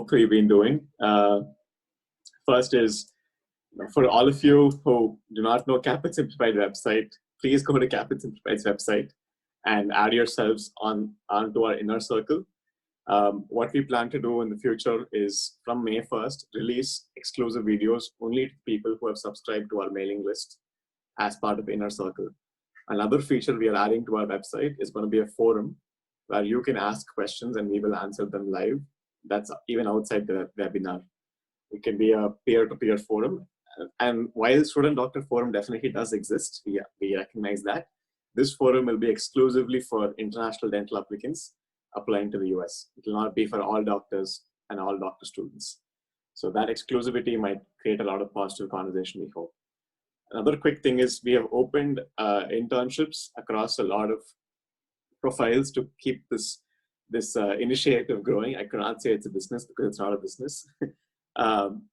hopefully been doing. First is, for all of you who do not know CAAPID Simplified website, please go to CAAPID Simplified's website and add yourselves onto our inner circle. What we plan to do in the future is, from May 1st, release exclusive videos only to people who have subscribed to our mailing list as part of Inner Circle. Another feature we are adding to our website is going to be a forum where you can ask questions and we will answer them live. That's even outside the webinar. It can be a peer-to-peer forum. And while Student Doctor Forum definitely does exist, we recognize that, this forum will be exclusively for international dental applicants applying to the US. It will not be for all doctors and all doctor students. So that exclusivity might create a lot of positive conversation, we hope. Another quick thing is we have opened internships across a lot of profiles to keep this initiative growing. I cannot say it's a business because it's not a business.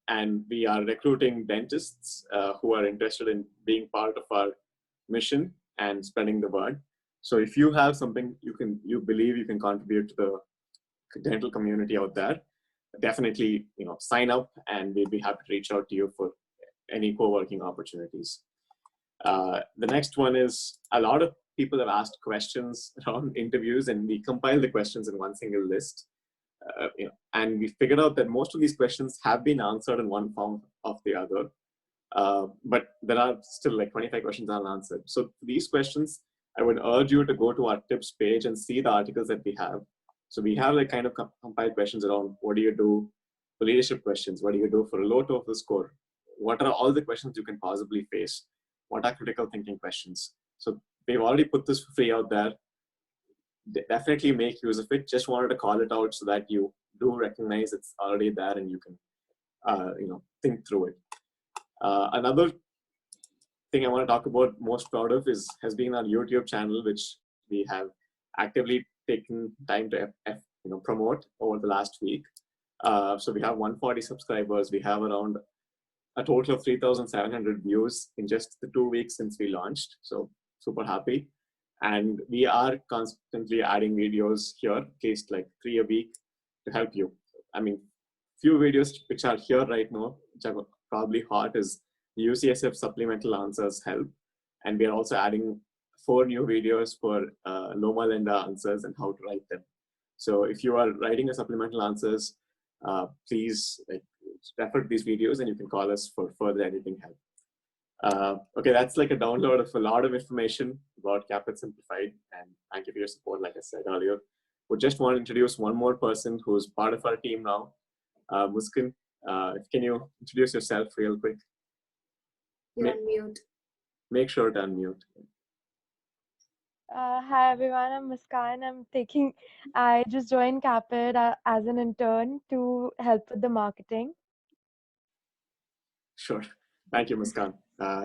And we are recruiting dentists who are interested in being part of our mission and spreading the word. So if you have something you believe you can contribute to the dental community out there, definitely sign up, and we'll be happy to reach out to you for any co-working opportunities. The next one is, a lot of people have asked questions around interviews, and we compile the questions in one single list. And we figured out that most of these questions have been answered in one form or the other, but there are still like 25 questions unanswered. So for these questions, I would urge you to go to our tips page and see the articles that we have. So we have like kind of compiled questions around, what do you do for leadership questions? What do you do for a low TOEFL score? What are all the questions you can possibly face? What are critical thinking questions? So we've already put this for free out there. Definitely make use of it. Just wanted to call it out so that you do recognize it's already there and you can think through it. Another thing I want to talk about, most proud of, has been our YouTube channel, which we have actively taken time to promote over the last week. So we have 140 subscribers. We have around a total of 3,700 views in just the 2 weeks since we launched. So super happy. And we are constantly adding videos here, at least like 3 a week, to help you. I mean, few videos which are here right now, which are probably hot, is UCSF supplemental answers help. And we are also adding 4 new videos for Loma Linda answers and how to write them. So if you are writing a supplemental answers, please refer to these videos and you can call us for further editing help. Okay, that's like a download of a lot of information about CAAPID Simplified, and thank you for your support, like I said earlier. We just want to introduce one more person who's part of our team now. Muskan, can you introduce yourself real quick? You're on mute. Make sure to unmute. Hi everyone, I'm Muskan. I just joined CAAPID as an intern to help with the marketing. Sure. Thank you, Muskan.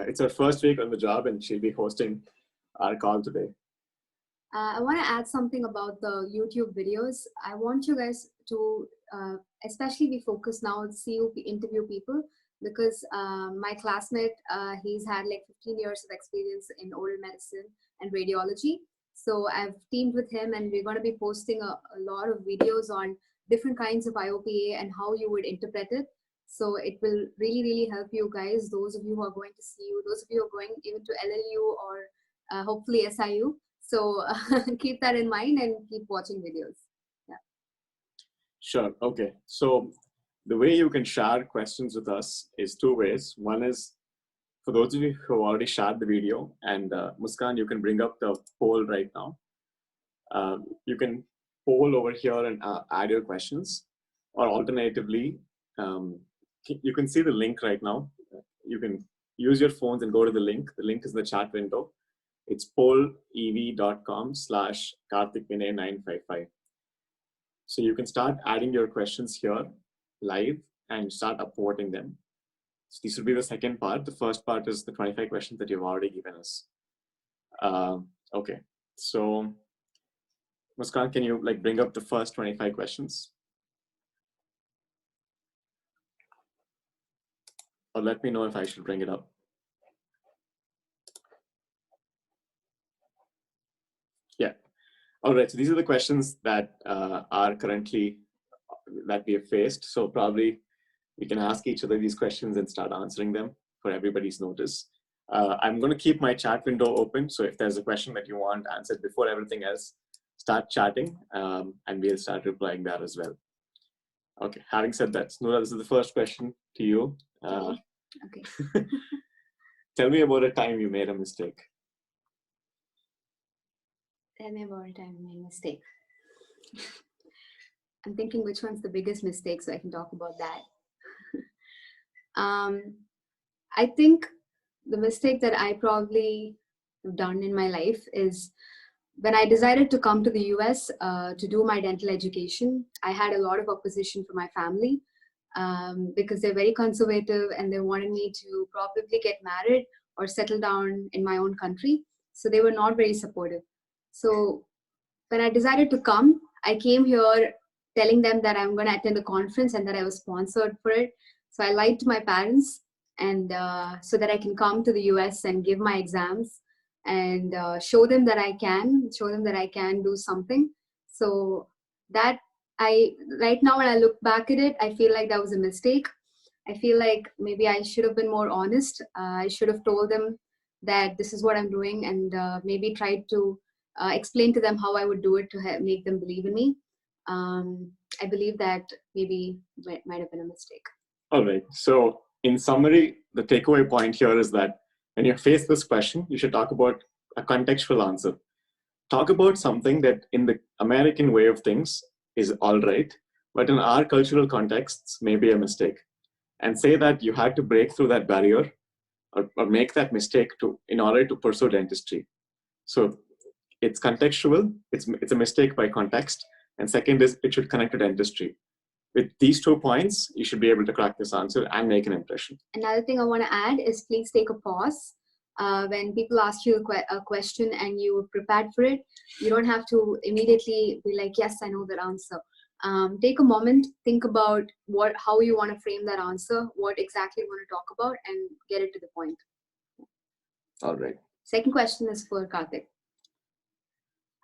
It's her first week on the job and she'll be hosting our call today. I want to add something about the YouTube videos. I want you guys to especially be focused now on CUP interview people, because my classmate, he's had like 15 years of experience in oral medicine and radiology. So I've teamed with him and we're going to be posting a lot of videos on different kinds of IOPA and how you would interpret it. So it will really, really help you guys, those of you who are going to CU, those of you who are going even to LLU or hopefully SIU. So keep that in mind and keep watching videos. Yeah. Sure. Okay. So the way you can share questions with us is 2 ways. One is, for those of you who have already shared the video, and Muskan, you can bring up the poll right now. You can poll over here and add your questions, or alternatively, you can see the link right now. You can use your phones and go to the link. The link is in the chat window. It's pollev.com/karthikvinay955. So you can start adding your questions here live and start upvoting them. So this will be the second part. The first part is the 25 questions that you've already given us. Okay, so Muskan, can you bring up the first 25 questions? Or let me know if I should bring it up. Yeah. All right, so these are the questions that are currently that we have faced. So probably we can ask each other these questions and start answering them for everybody's notice. I'm going to keep my chat window open. So if there's a question that you want answered before everything else, start chatting and we'll start replying that as well. Okay, having said that, Nourah, this is the first question to you. Okay. Tell me about a time you made a mistake. Tell me about a time I made a mistake. I'm thinking which one's the biggest mistake so I can talk about that. I think the mistake that I probably have done in my life is when I decided to come to the US to do my dental education. I had a lot of opposition from my family because they're very conservative and they wanted me to probably get married or settle down in my own country. So they were not very supportive. So when I decided to come, I came here telling them that I'm going to attend a conference and that I was sponsored for it. So I lied to my parents and so that I can come to the US and give my exams and show them that I can do something. So that right now when I look back at it, I feel like that was a mistake. I feel like maybe I should have been more honest. I should have told them that this is what I'm doing and maybe tried to explain to them how I would do it to make them believe in me. I believe that maybe might have been a mistake. All right. So in summary, the takeaway point here is that when you face this question, you should talk about a contextual answer. Talk about something that in the American way of things is all right, but in our cultural contexts may be a mistake. And say that you had to break through that barrier or make that mistake in order to pursue dentistry. So it's contextual, it's a mistake by context. And second is it should connect to dentistry. With these 2 points, you should be able to crack this answer and make an impression. Another thing I want to add is please take a pause. When people ask you a question and you prepared for it, you don't have to immediately be like, yes, I know that answer. Take a moment, think about how you want to frame that answer, what exactly you want to talk about, and get it to the point. All right. Second question is for Karthik.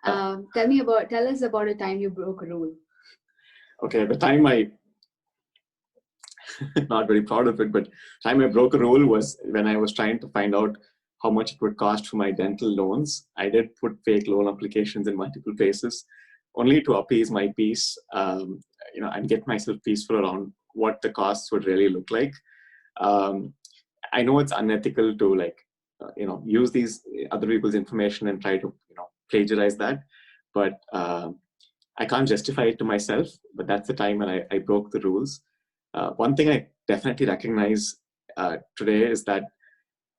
Tell us about a time you broke a rule. Okay, the time not very proud of it, but time I broke a rule was when I was trying to find out how much it would cost for my dental loans. I did put fake loan applications in multiple places, only to appease my peace, and get myself peaceful around what the costs would really look like. I know it's unethical to use these other people's information and try to plagiarize that, but I can't justify it to myself. But that's the time when I broke the rules. One thing I definitely recognize today is that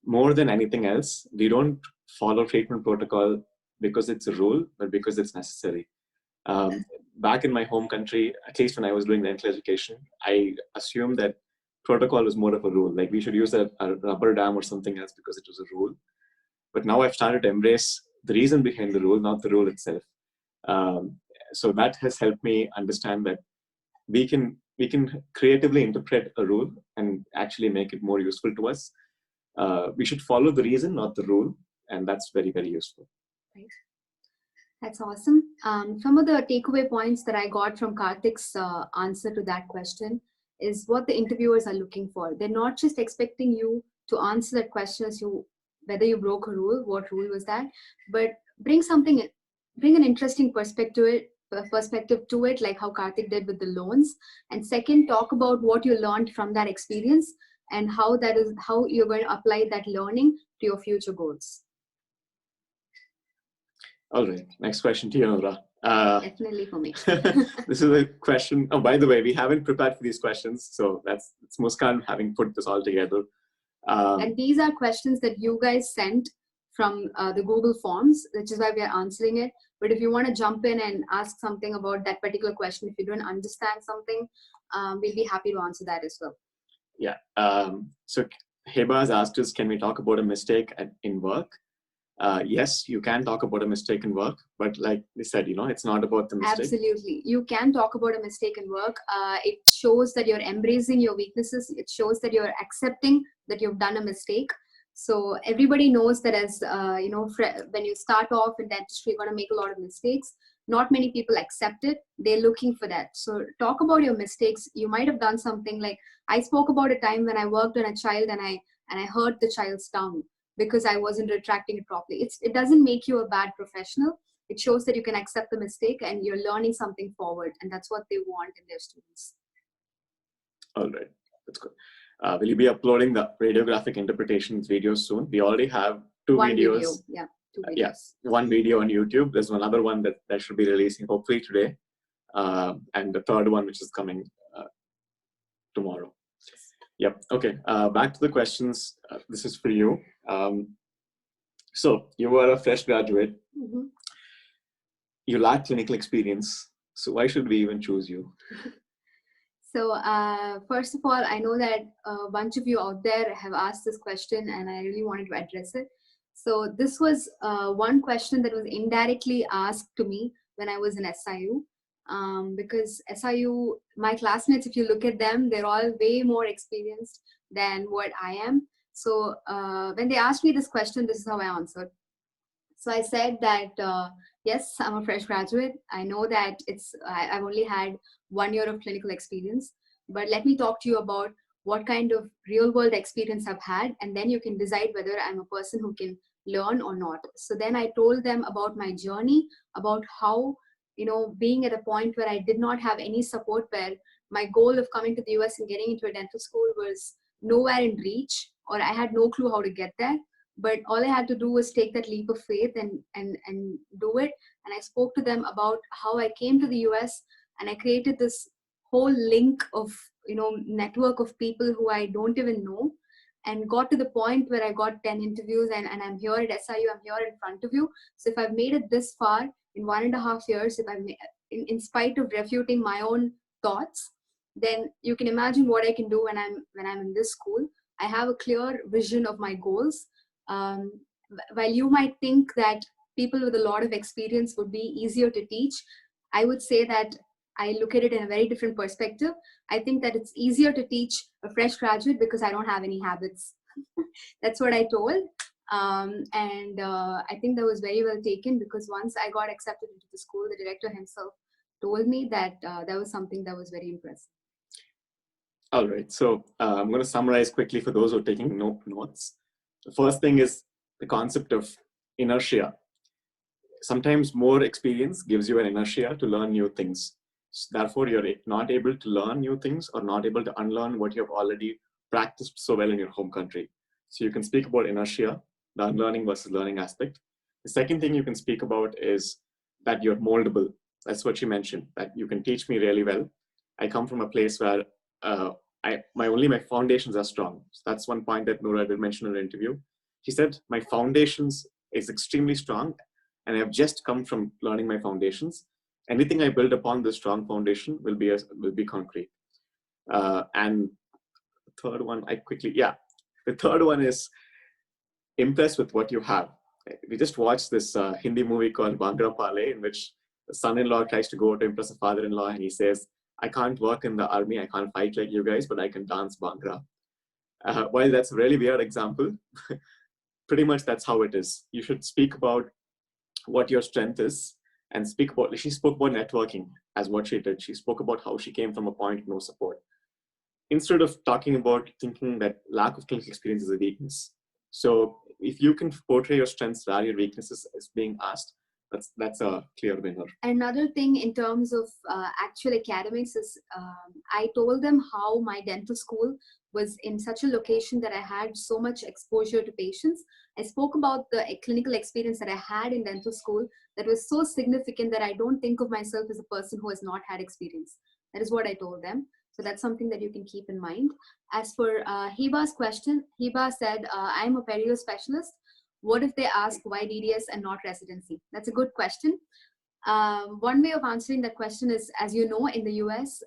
more than anything else, we don't follow treatment protocol because it's a rule, but because it's necessary. Back in my home country, at least when I was doing dental education, I assumed that protocol was more of a rule. Like we should use a rubber dam or something else because it was a rule. But now I've started to embrace the reason behind the rule, not the rule itself. So that has helped me understand that we can creatively interpret a rule and actually make it more useful to us. We should follow the reason, not the rule, and that's very, very useful. Right. That's awesome. Some of the takeaway points that I got from Karthik's answer to that question is what the interviewers are looking for. They're not just expecting you to answer that question as whether you broke a rule, what rule was that, but bring an interesting perspective to it, like how Karthik did with the loans. And second, talk about what you learned from that experience and how you're going to apply that learning to your future goals. All right, next question to you, Nourah. Definitely for me. This is a question. Oh, by the way, we haven't prepared for these questions, so it's Muskan having put this all together. And these are questions that you guys sent from the Google Forms, which is why we are answering it. But if you want to jump in and ask something about that particular question, if you don't understand something, we'll be happy to answer that as well. Yeah. So Heba has asked us, can we talk about a mistake in work? Yes, you can talk about a mistake in work, but like we said, it's not about the mistake. Absolutely. You can talk about a mistake in work. It shows that you're embracing your weaknesses. It shows that you're accepting that you've done a mistake. So everybody knows that as, when you start off in dentistry, you're going to make a lot of mistakes. not many people accept it. They're looking for that. So talk about your mistakes. You might have done something like, I spoke about a time when I worked on a child and I hurt the child's tongue because I wasn't retracting it properly. It doesn't make you a bad professional. It shows that you can accept the mistake and you're learning something forward, and that's what they want in their students. All right, that's good. Will you be uploading the radiographic interpretations videos soon? We already have two videos. Yeah, two videos. Yes, one video on YouTube. There's another one that should be releasing hopefully today, and the third one which is coming tomorrow. Yep. Okay. Back to the questions. This is for you. So you were a fresh graduate. Mm-hmm. You lack clinical experience. So why should we even choose you? So first of all, I know that a bunch of you out there have asked this question, and I really wanted to address it. So this was one question that was indirectly asked to me when I was in SIU. Because SIU, my classmates, if you look at them, they're all way more experienced than what I am. So when they asked me this question, this is how I answered. So I said that, yes, I'm a fresh graduate. I know that I've only had 1 year of clinical experience, but let me talk to you about what kind of real world experience I've had, and then you can decide whether I'm a person who can learn or not. So then I told them about my journey, about how, being at a point where I did not have any support, where my goal of coming to the US and getting into a dental school was nowhere in reach, or I had no clue how to get there. But all I had to do was take that leap of faith and do it. And I spoke to them about how I came to the US, and I created this whole link of, network of people who I don't even know, and got to the point where I got 10 interviews, and I'm here at SIU, I'm here in front of you. So if I've made it this far in 1.5 years, if I've made, in spite of refuting my own thoughts, then you can imagine what I can do when I'm in this school. I have a clear vision of my goals. While you might think that people with a lot of experience would be easier to teach, I would say that I look at it in a very different perspective. I think that it's easier to teach a fresh graduate because I don't have any habits. That's what I told. I think that was very well taken, because once I got accepted into the school, the director himself told me that that was something that was very impressive. All right. So I'm going to summarize quickly for those who are taking notes. The first thing is the concept of inertia. Sometimes more experience gives you an inertia to learn new things. So therefore, you're not able to learn new things or not able to unlearn what you have already practiced so well in your home country. So you can speak about inertia, the unlearning versus learning aspect. The second thing you can speak about is that you're moldable. That's what you mentioned, that you can teach me really well. I come from a place where my foundations are strong. So that's one point that Nourah did mention in an interview. She said, my foundations is extremely strong, and I have just come from learning my foundations. Anything I build upon this strong foundation will be concrete. And the third one, the third one is impress with what you have. We just watched this Hindi movie called Bhangra Pale, in which the son-in-law tries to go to impress the father-in-law, and he says, I can't work in the army, I can't fight like you guys, but I can dance Bhangra. While that's a really weird example, pretty much that's how it is. You should speak about what your strength is, and she spoke about networking as what she did. She spoke about how she came from a point of no support. Instead of talking about thinking that lack of clinical experience is a weakness. So if you can portray your strengths rather your weaknesses as being asked, that's a clear winner. Another thing in terms of actual academics is I told them how my dental school was in such a location that I had so much exposure to patients. I spoke about the clinical experience that I had in dental school that was so significant that I don't think of myself as a person who has not had experience. That is what I told them. So that's something that you can keep in mind. As for Hiba's question, Hiba said, I'm a perio specialist. What if they ask why DDS and not residency? That's a good question. One way of answering that question is, as you know, in the US,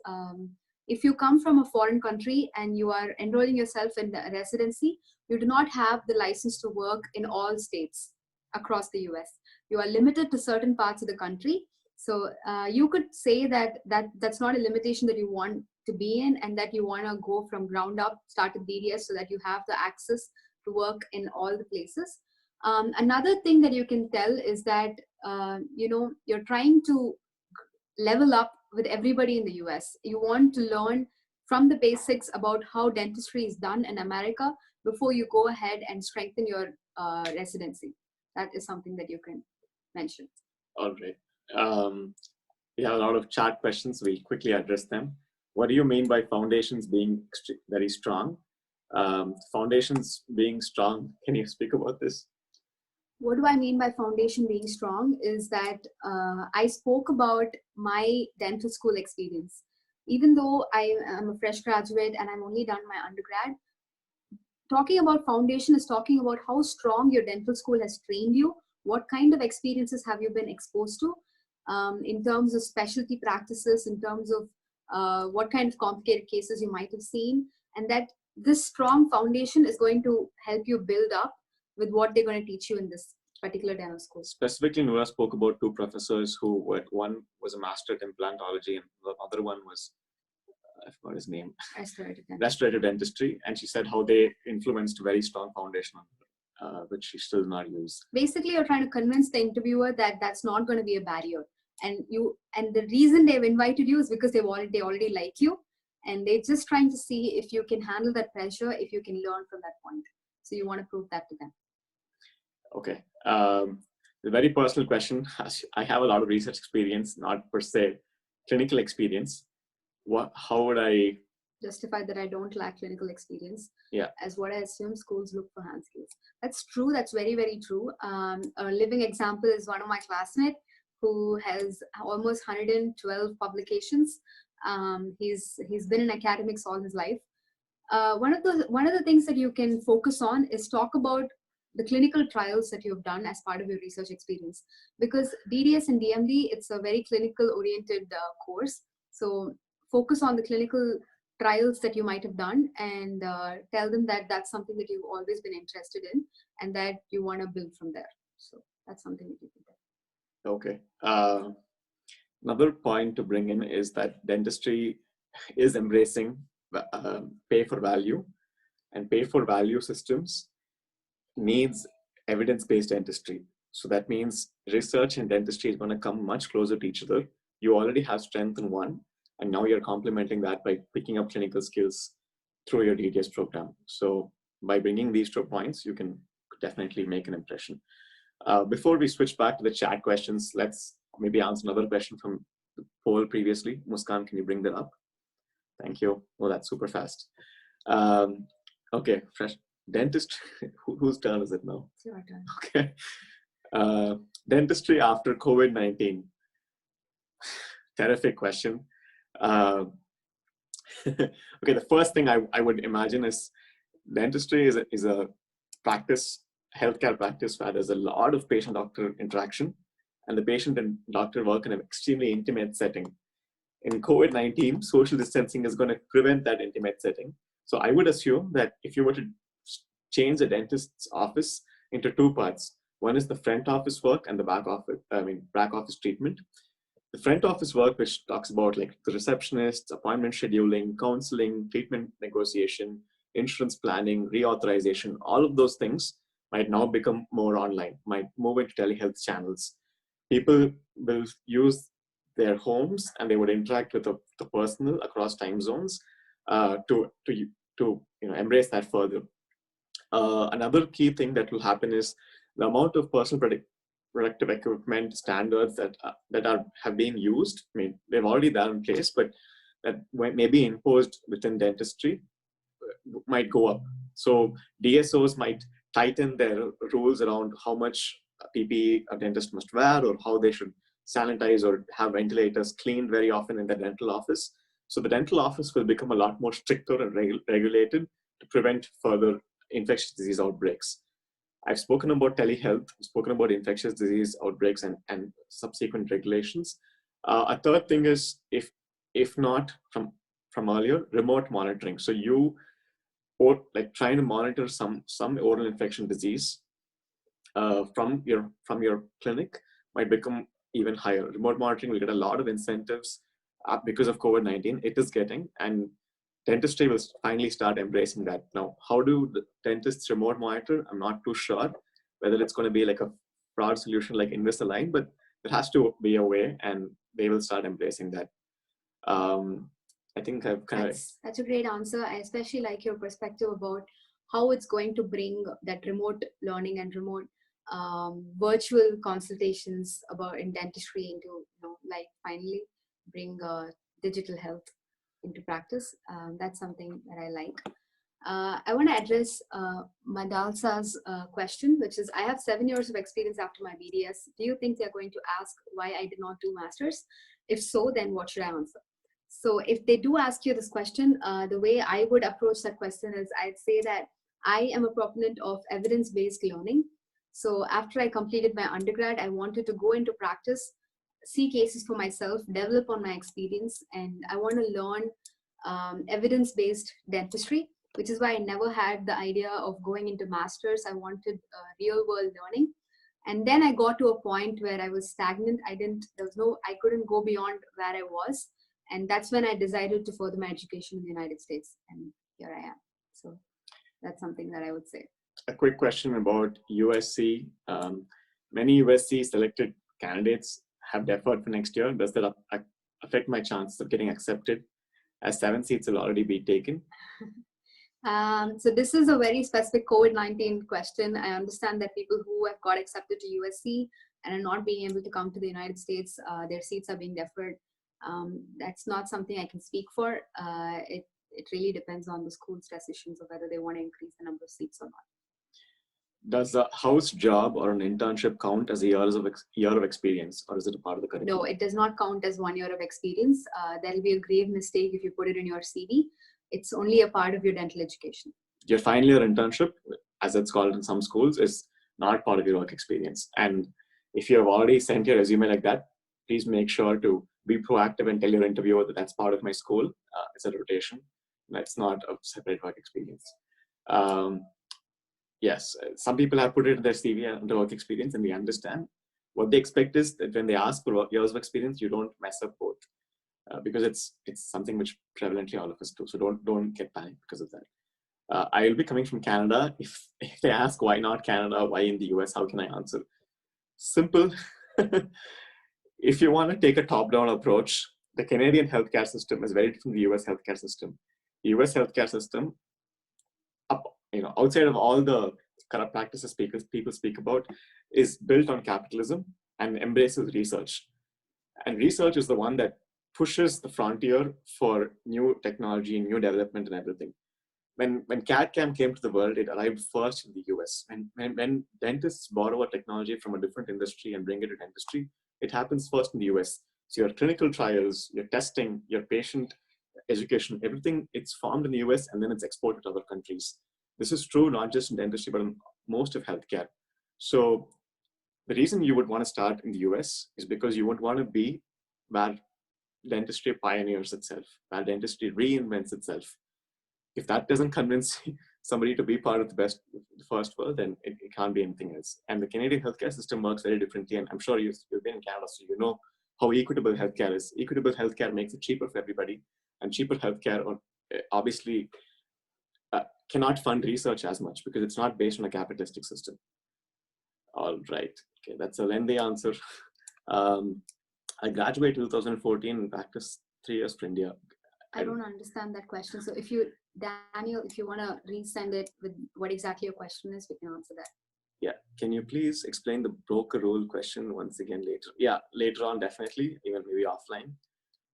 if you come from a foreign country and you are enrolling yourself in the residency, you do not have the license to work in all states across the US. You are limited to certain parts of the country. So you could say that's not a limitation that you want to be in, and that you want to go from ground up, start with DDS so that you have the access to work in all the places. Another thing that you can tell is that, you're trying to level up with everybody in the US. You want to learn from the basics about how dentistry is done in America before you go ahead and strengthen your residency. That is something that you can mention. All right. We have a lot of chat questions. We'll quickly address them. What do you mean by foundations being very strong? Foundations being strong, can you speak about this? What do I mean by foundation being strong is that I spoke about my dental school experience. Even though I am a fresh graduate and I've only done my undergrad, talking about foundation is talking about how strong your dental school has trained you, what kind of experiences have you been exposed to in terms of specialty practices, in terms of what kind of complicated cases you might have seen, and that this strong foundation is going to help you build up with what they're going to teach you in this particular dental school. Specifically, Nourah spoke about two professors who were, one was a master in implantology and the other one was, I forgot his name, restorative dentistry. And she said how they influenced a very strong foundation, which she still not use. Basically, you're trying to convince the interviewer that that's not going to be a barrier. And the reason they've invited you is because they already like you. And they're just trying to see if you can handle that pressure, if you can learn from that point. So you want to prove that to them. Okay. A very personal question. I have a lot of research experience, not per se clinical experience. How would I justify that I don't lack clinical experience? Yeah. As what I assume schools look for hand skills. That's true. That's very, very true. A living example is one of my classmates who has almost 112 publications. He's been in academics all his life. One of the things that you can focus on is talk about the clinical trials that you've done as part of your research experience, because DDS and DMD, it's a very clinical oriented course. So focus on the clinical trials that you might have done and tell them that that's something that you've always been interested in and that you want to build from there. So that's something that you can tell. Okay. Another point to bring in is that dentistry is embracing pay for value, and pay for value systems needs evidence-based dentistry. So that means research and dentistry is going to come much closer to each other. You already have strength in one, and now you're complementing that by picking up clinical skills through your DTS program. So by bringing these 2 points, you can definitely make an impression. Before we switch back to the chat questions, let's maybe answer another question from the poll previously. Muskan, can you bring that up? Thank you. Oh, that's super fast. Okay, fresh. Dentist, whose turn is it now? It's your turn. Okay. Dentistry after COVID-19. Terrific question. Okay, the first thing I would imagine is dentistry is a practice, healthcare practice where there's a lot of patient-doctor interaction, and the patient and doctor work in an extremely intimate setting. In COVID-19, social distancing is going to prevent that intimate setting. So I would assume that if you were to change a dentist's office into 2 parts, one is the front office work and the back office treatment. The front office work, which talks about like the receptionists, appointment scheduling, counseling, treatment negotiation, insurance planning, reauthorization, all of those things might now become more online, might move into telehealth channels. People will use their homes and they would interact with the personnel across time zones to embrace that further. Another key thing that will happen is the amount of personal protective equipment standards that have been used. I mean, they've already done in place, but that may be imposed within dentistry might go up. So DSOs might tighten their rules around how much PPE a dentist must wear, or how they should sanitize or have ventilators cleaned very often in the dental office. So the dental office will become a lot more stricter and regulated to prevent further infectious disease outbreaks. I've spoken about telehealth, I've spoken about infectious disease outbreaks and subsequent regulations. A third thing is, if not from earlier, remote monitoring. So you like trying to monitor some oral infection disease from your clinic might become even higher. Remote monitoring will get a lot of incentives because of COVID-19. It is getting, and dentistry will finally start embracing that. Now, how do the dentists remote monitor? I'm not too sure. whether it's going to be like a fraud solution like Invisalign, but there has to be a way, and they will start embracing that. I think I've kind of... That's a great answer. I especially like your perspective about how it's going to bring that remote learning and remote virtual consultations about in dentistry into, like finally bring digital health into practice. That's something that I like. I want to address Madalsa's question, which is, I have 7 years of experience after my BDS. Do you think they're going to ask why I did not do masters? If so, then what should I answer? So if they do ask you this question, the way I would approach that question is, I'd say that I am a proponent of evidence-based learning. So after I completed my undergrad, I wanted to go into practice, see cases for myself, develop on my experience, and I want to learn evidence-based dentistry, which is why I never had the idea of going into masters. I wanted real-world learning. And then I got to a point where I was stagnant. I couldn't go beyond where I was. And that's when I decided to further my education in the United States. And here I am. So that's something that I would say. A quick question about USC. Many USC selected candidates have deferred for next year. Does that affect my chances of getting accepted, as 7 seats will already be taken? So this is a very specific COVID-19 question. I understand that people who have got accepted to USC and are not being able to come to the United States, their seats are being deferred. That's not something I can speak for. It really depends on the school's decisions of whether they want to increase the number of seats or not. Does a house job or an internship count as a year of experience, or is it a part of the curriculum? No, it does not count as 1 year of experience. There will be a grave mistake if you put it in your CV. It's only a part of your dental education. Your final year internship, as it's called in some schools, is not part of your work experience. And if you have already sent your resume like that, please make sure to be proactive and tell your interviewer that that's part of my school. It's a rotation. That's not a separate work experience. Yes, some people have put it in their CV under work experience, and we understand. What they expect is that when they ask for years of experience, you don't mess up both, because it's something which prevalently all of us do. So don't get panicked because of that. I will be coming from Canada. If they ask why not Canada, why in the US, how can I answer? Simple. If you want to take a top-down approach, the Canadian healthcare system is very different from the US healthcare system. The US healthcare system, outside of all the corrupt practices people speak about, is built on capitalism and embraces research. And research is the one that pushes the frontier for new technology, new development, and everything. When CAD/CAM came to the world, it arrived first in the US. When dentists borrow a technology from a different industry and bring it to dentistry, it happens first in the US. So your clinical trials, your testing, your patient education, everything, it's formed in the US and then it's exported to other countries. This is true not just in dentistry, but in most of healthcare. So the reason you would want to start in the US is because you would want to be where dentistry pioneers itself, where dentistry reinvents itself. If that doesn't convince somebody to be part of the first world, then it can't be anything else. And the Canadian healthcare system works very differently. And I'm sure you've been in Canada, so you know how equitable healthcare is. Equitable healthcare makes it cheaper for everybody. And cheaper healthcare obviously cannot fund research as much because it's not based on a capitalistic system. All right. Okay, that's a lengthy answer. I graduated in 2014 and practiced 3 years for India. I don't understand that question. So Daniel, if you want to resend it with what exactly your question is, we can answer that. Yeah. Can you please explain the broker rule question once again later? Yeah, later on, definitely, even maybe offline.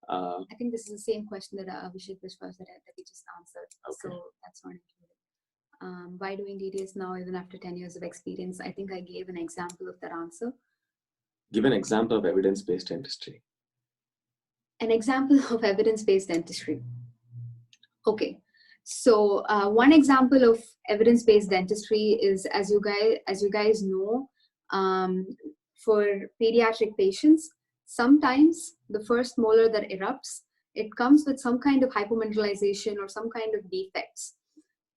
I think this is the same question that Abhishek Vishwas that we just answered. Okay. So that's not included. Why doing DDS now even after 10 years of experience? I think I gave an example of that answer. Give an example of evidence-based dentistry. An example of evidence-based dentistry. Okay. So one example of evidence-based dentistry is, as you guys know, for pediatric patients, sometimes the first molar that erupts, it comes with some kind of hypomineralization or some kind of defects.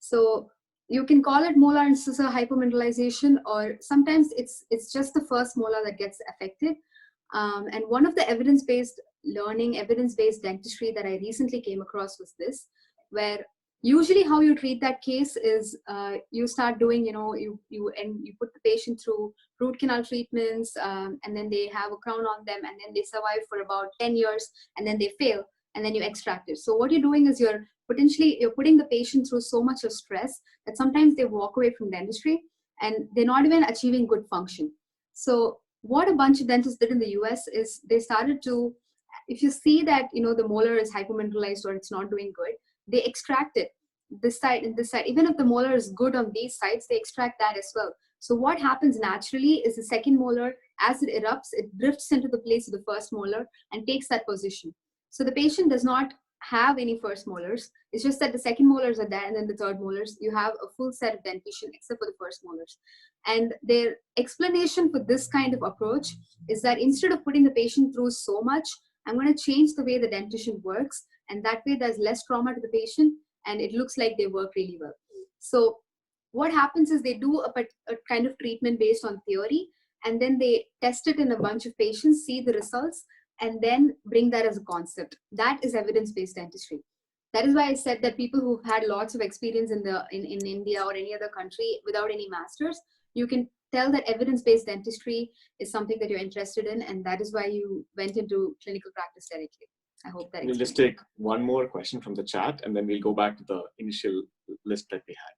So you can call it molar incisor hypomineralization, or sometimes it's just the first molar that gets affected. And one of the evidence-based learning, evidence-based dentistry that I recently came across was this, where Usually how you treat that case is you start doing, you put the patient through root canal treatments, and then they have a crown on them, and then they survive for about 10 years, and then they fail, and then you extract it. So what you're doing is you're putting the patient through so much of stress that sometimes they walk away from dentistry and they're not even achieving good function. So what a bunch of dentists did in the US is they started to, if you see that the molar is hypomineralized or it's not doing good, they extract it, this side and this side. Even if the molar is good on these sides, they extract that as well. So what happens naturally is the second molar, as it erupts, it drifts into the place of the first molar and takes that position. So the patient does not have any first molars. It's just that the second molars are there, and then the third molars, you have a full set of dentition except for the first molars. And their explanation for this kind of approach is that instead of putting the patient through so much, I'm going to change the way the dentition works, and that way there's less trauma to the patient and it looks like they work really well. So what happens is they do a kind of treatment based on theory, and then they test it in a bunch of patients, see the results, and then bring that as a concept. That is evidence-based dentistry. That is why I said that people who've had lots of experience in India or any other country without any masters, you can tell that evidence-based dentistry is something that you're interested in, and that is why you went into clinical practice directly. I hope that. We'll just take one more question from the chat, and then we'll go back to the initial list that we had.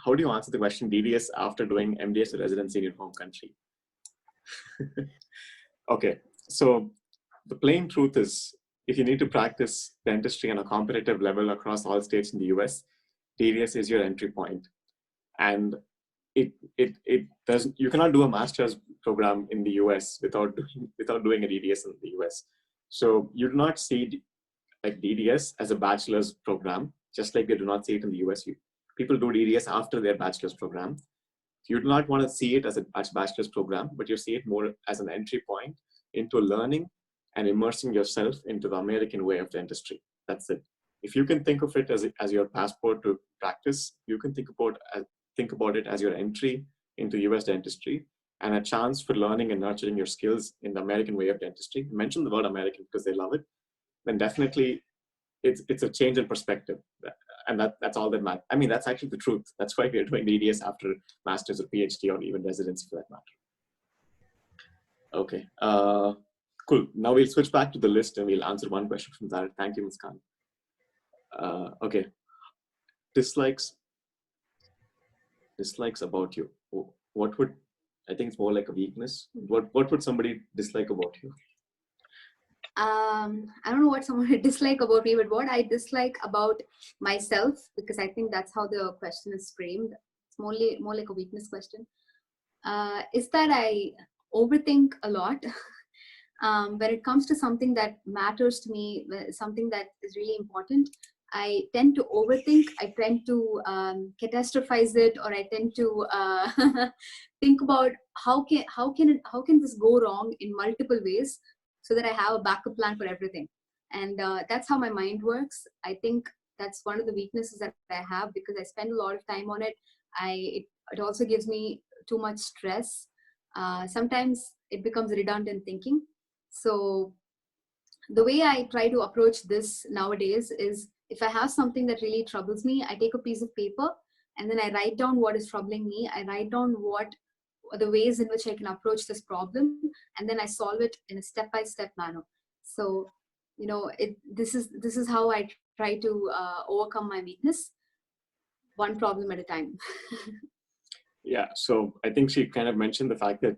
How do you answer the question DDS after doing MDS residency in your home country? Okay, so the plain truth is, if you need to practice dentistry on a competitive level across all states in the US, DDS is your entry point. And you cannot do a master's program in the US without doing a DDS in the US. So you do not see like DDS as a bachelor's program, just like they do not see it in the US. People do DDS after their bachelor's program. You do not want to see it as a bachelor's program, but you see it more as an entry point into learning and immersing yourself into the American way of dentistry. That's it. If you can think of it as your passport to practice, you can think about it as your entry into US dentistry and a chance for learning and nurturing your skills in the American way of dentistry. Mention the word American because they love it. Then definitely it's a change in perspective. And that's all that matters. I mean, that's actually the truth. That's why we're doing DDS after master's or PhD or even residency for that matter. Okay, cool. Now we'll switch back to the list and we'll answer one question from that. Thank you, Ms. Khan. Okay, dislikes about you. What would, I think it's more like a weakness. What would somebody dislike about you? I don't know what someone would dislike about me, but what I dislike about myself, because I think that's how the question is framed, it's more like a weakness question, is that I overthink a lot. When it comes to something that matters to me, something that is really important, I tend to overthink. I tend to catastrophize it, or I tend to think about how can this go wrong in multiple ways, so that I have a backup plan for everything. And that's how my mind works. I think that's one of the weaknesses that I have, because I spend a lot of time on it. It also gives me too much stress. Sometimes it becomes redundant thinking. So the way I try to approach this nowadays is, if I have something that really troubles me, I take a piece of paper and then I write down what is troubling me. I write down what are the ways in which I can approach this problem, and then I solve it in a step-by-step manner. So, this is how I try to overcome my weakness, one problem at a time. Yeah, so I think she kind of mentioned the fact that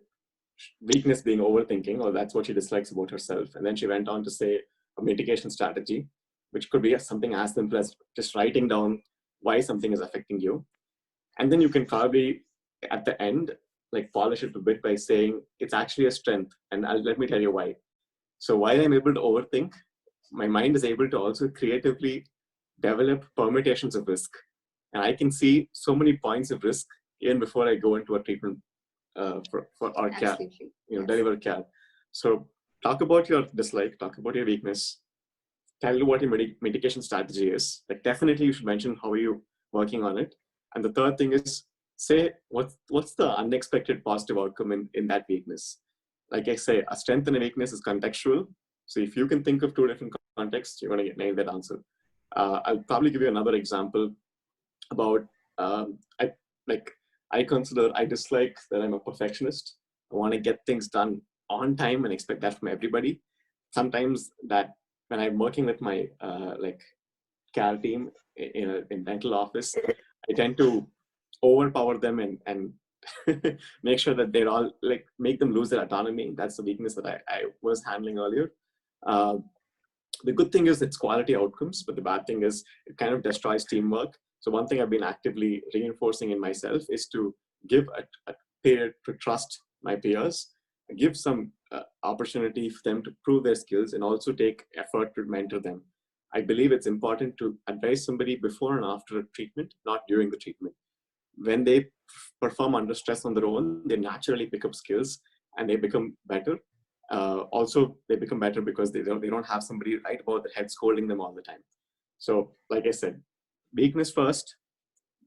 weakness being overthinking, or that's what she dislikes about herself. And then she went on to say a mitigation strategy, which could be something as simple as just writing down why something is affecting you. And then you can probably, at the end, like polish it a bit by saying it's actually a strength. And let me tell you why. So while I'm able to overthink, my mind is able to also creatively develop permutations of risk. And I can see so many points of risk even before I go into a treatment for our care, Yes. Deliver care. So talk about your dislike, talk about your weakness, tell you what your mitigation strategy is. Like definitely you should mention how you're working on it. And the third thing is, say what's the unexpected positive outcome in that weakness. Like I say, a strength and a weakness is contextual. So if you can think of two different contexts, you're going to nail that answer. I'll probably give you another example about, I dislike that I'm a perfectionist. I want to get things done on time and expect that from everybody. Sometimes that when I'm working with my CAL team in dental office, I tend to overpower them and make sure that they're all like, make them lose their autonomy. That's the weakness that I was handling earlier. The good thing is it's quality outcomes, but the bad thing is it kind of destroys teamwork. So one thing I've been actively reinforcing in myself is to give a period to trust my peers, give some opportunity for them to prove their skills, and also take effort to mentor them. I believe it's important to advise somebody before and after a treatment, not during the treatment. When they perform under stress on their own, they naturally pick up skills and they become better. Also, they become better because they don't have somebody right above their head scolding them all the time. So, like I said, weakness first,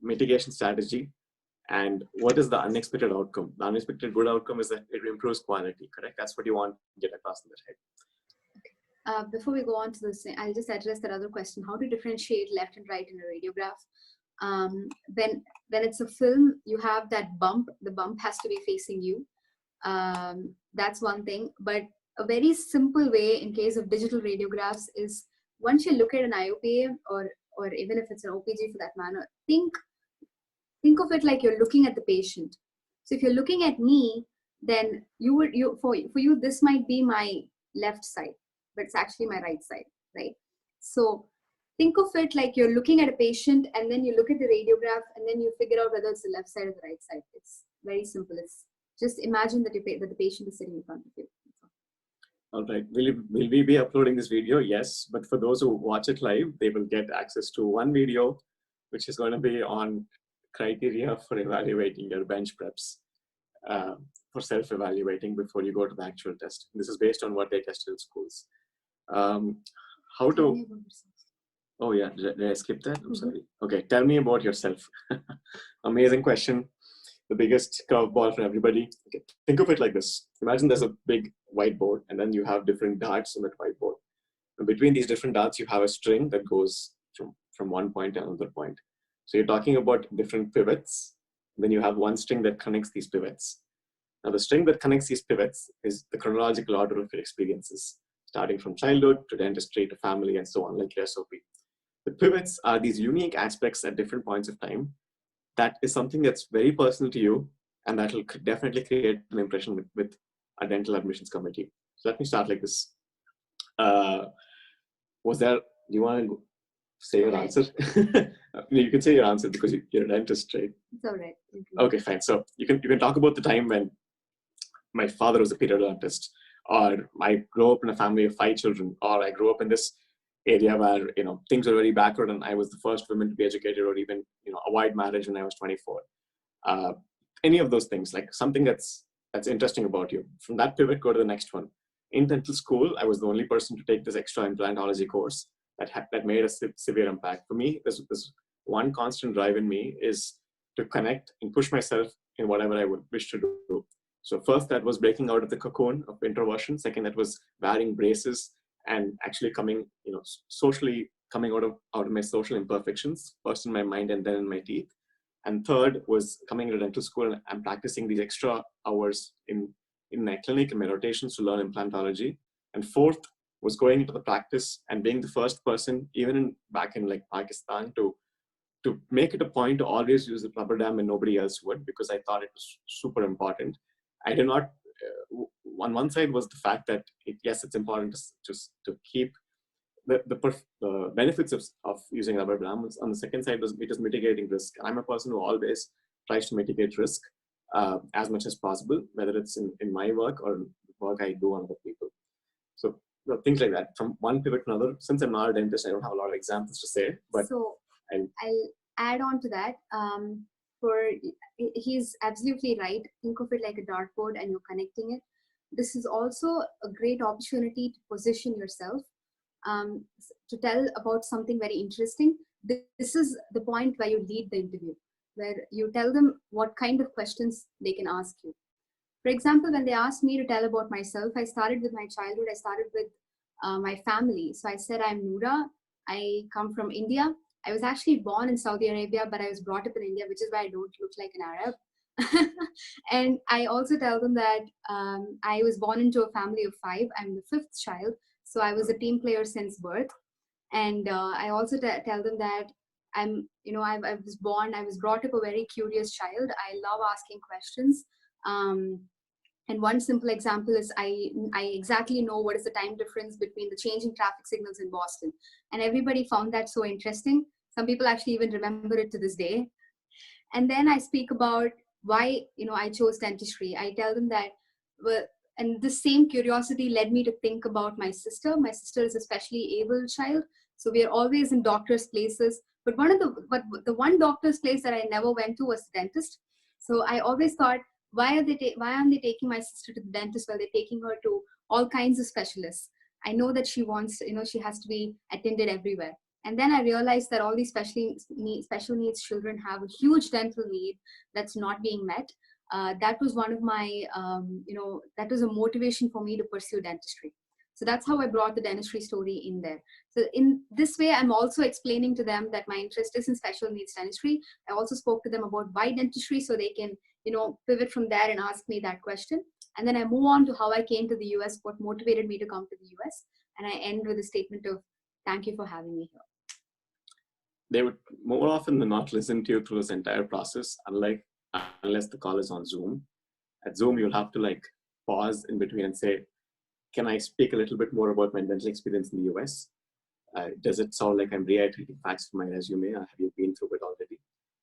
mitigation strategy, and what is the unexpected outcome? The unexpected good outcome is that it improves quality, correct? That's what you want to get across in the head. Before we go on to this, I'll just address that other question. How to differentiate left and right in a radiograph? When it's a film, you have that bump. The bump has to be facing you. That's one thing. But a very simple way in case of digital radiographs is, once you look at an IOPA or even if it's an OPG for that matter, think of it like you're looking at the patient. So if you're looking at me, then for you this might be my left side, but it's actually my right side, right? So think of it like you're looking at a patient, and then you look at the radiograph, and then you figure out whether it's the left side or the right side. It's very simple. It's just imagine that the patient is sitting in front of you. All right. Will we be uploading this video? Yes. But for those who watch it live, they will get access to one video, which is going to be on criteria for evaluating your bench preps, for self-evaluating before you go to the actual test. This is based on what they tested in schools. How to... Oh yeah, did I skip that? I'm sorry. Okay, tell me about yourself. Amazing question. The biggest curveball for everybody. Okay, think of it like this. Imagine there's a big whiteboard, and then you have different darts on that whiteboard. And between these different darts, you have a string that goes from one point to another point. So you're talking about different pivots. Then you have one string that connects these pivots. Now the string that connects these pivots is the chronological order of your experiences, starting from childhood to dentistry to family and so on, like your SOP. The pivots are these unique aspects at different points of time. That is something that's very personal to you, and that will definitely create an impression with a dental admissions committee. So let me start like this. Do you want to say your answer? You can say your answer because you're a dentist, right? It's all right. Okay, fine. So you can talk about the time when my father was a periodontist, or I grew up in a family of 5 children, or I grew up in this area where things were very backward and I was the first woman to be educated, or even avoid marriage when I was 24. Any of those things, like something that's interesting about you. From that pivot, go to the next one. In dental school, I was the only person to take this extra implantology course that made a severe impact. For me, there's one constant drive in me is to connect and push myself in whatever I would wish to do. So first, that was breaking out of the cocoon of introversion. Second, that was wearing braces and actually coming, socially coming out of my social imperfections, first in my mind and then in my teeth. And third was coming to dental school and practicing these extra hours in my clinic and my rotations to learn implantology. And fourth was going into the practice and being the first person, even back in like Pakistan, to make it a point to always use the rubber dam when nobody else would, because I thought it was super important. I did not, on one side was the fact that yes, it's important to keep the benefits of using rubber dam. On the second side was mitigating risk. I'm a person who always tries to mitigate risk as much as possible, whether it's in my work or work I do on other people. So things like that, from one pivot to another. Since I'm not a dentist, I don't have a lot of examples to say, but so I'll add on to that. He's absolutely right. Think of it like a dartboard and you're connecting it. This is also a great opportunity to position yourself, to tell about something very interesting. This is the point where you lead the interview, where you tell them what kind of questions they can ask you. For example, when they asked me to tell about myself, I started with my childhood. I started with my family. So I said, I'm Nourah. I come from India. I was actually born in Saudi Arabia, but I was brought up in India, which is why I don't look like an Arab. And I also tell them that I was born into a family of 5. I'm the 5th child. So I was a team player since birth. And I also tell them that I was brought up a very curious child. I love asking questions. And one simple example is I exactly know what is the time difference between the changing traffic signals in Boston. And everybody found that so interesting. Some people actually even remember it to this day. And then I speak about why, I chose dentistry. I tell them that, well, and the same curiosity led me to think about my sister. My sister is a specially able child. So we are always in doctor's places. But the one doctor's place that I never went to was the dentist. So I always thought, why aren't they taking my sister to the dentist while they're taking her to all kinds of specialists? I know that she wants, she has to be attended everywhere. And then I realized that all these special needs children have a huge dental need that's not being met. That was one of my, that was a motivation for me to pursue dentistry. So that's how I brought the dentistry story in there. So in this way, I'm also explaining to them that my interest is in special needs dentistry. I also spoke to them about why dentistry, so they can, pivot from there and ask me that question. And then I move on to how I came to the US, what motivated me to come to the US. And I end with a statement of, thank you for having me here. They would more often than not listen to you through this entire process, unless the call is on Zoom. At Zoom, you'll have to pause in between and say, can I speak a little bit more about my dental experience in the US? Does it sound like I'm reiterating facts from my resume? Have you been through it already?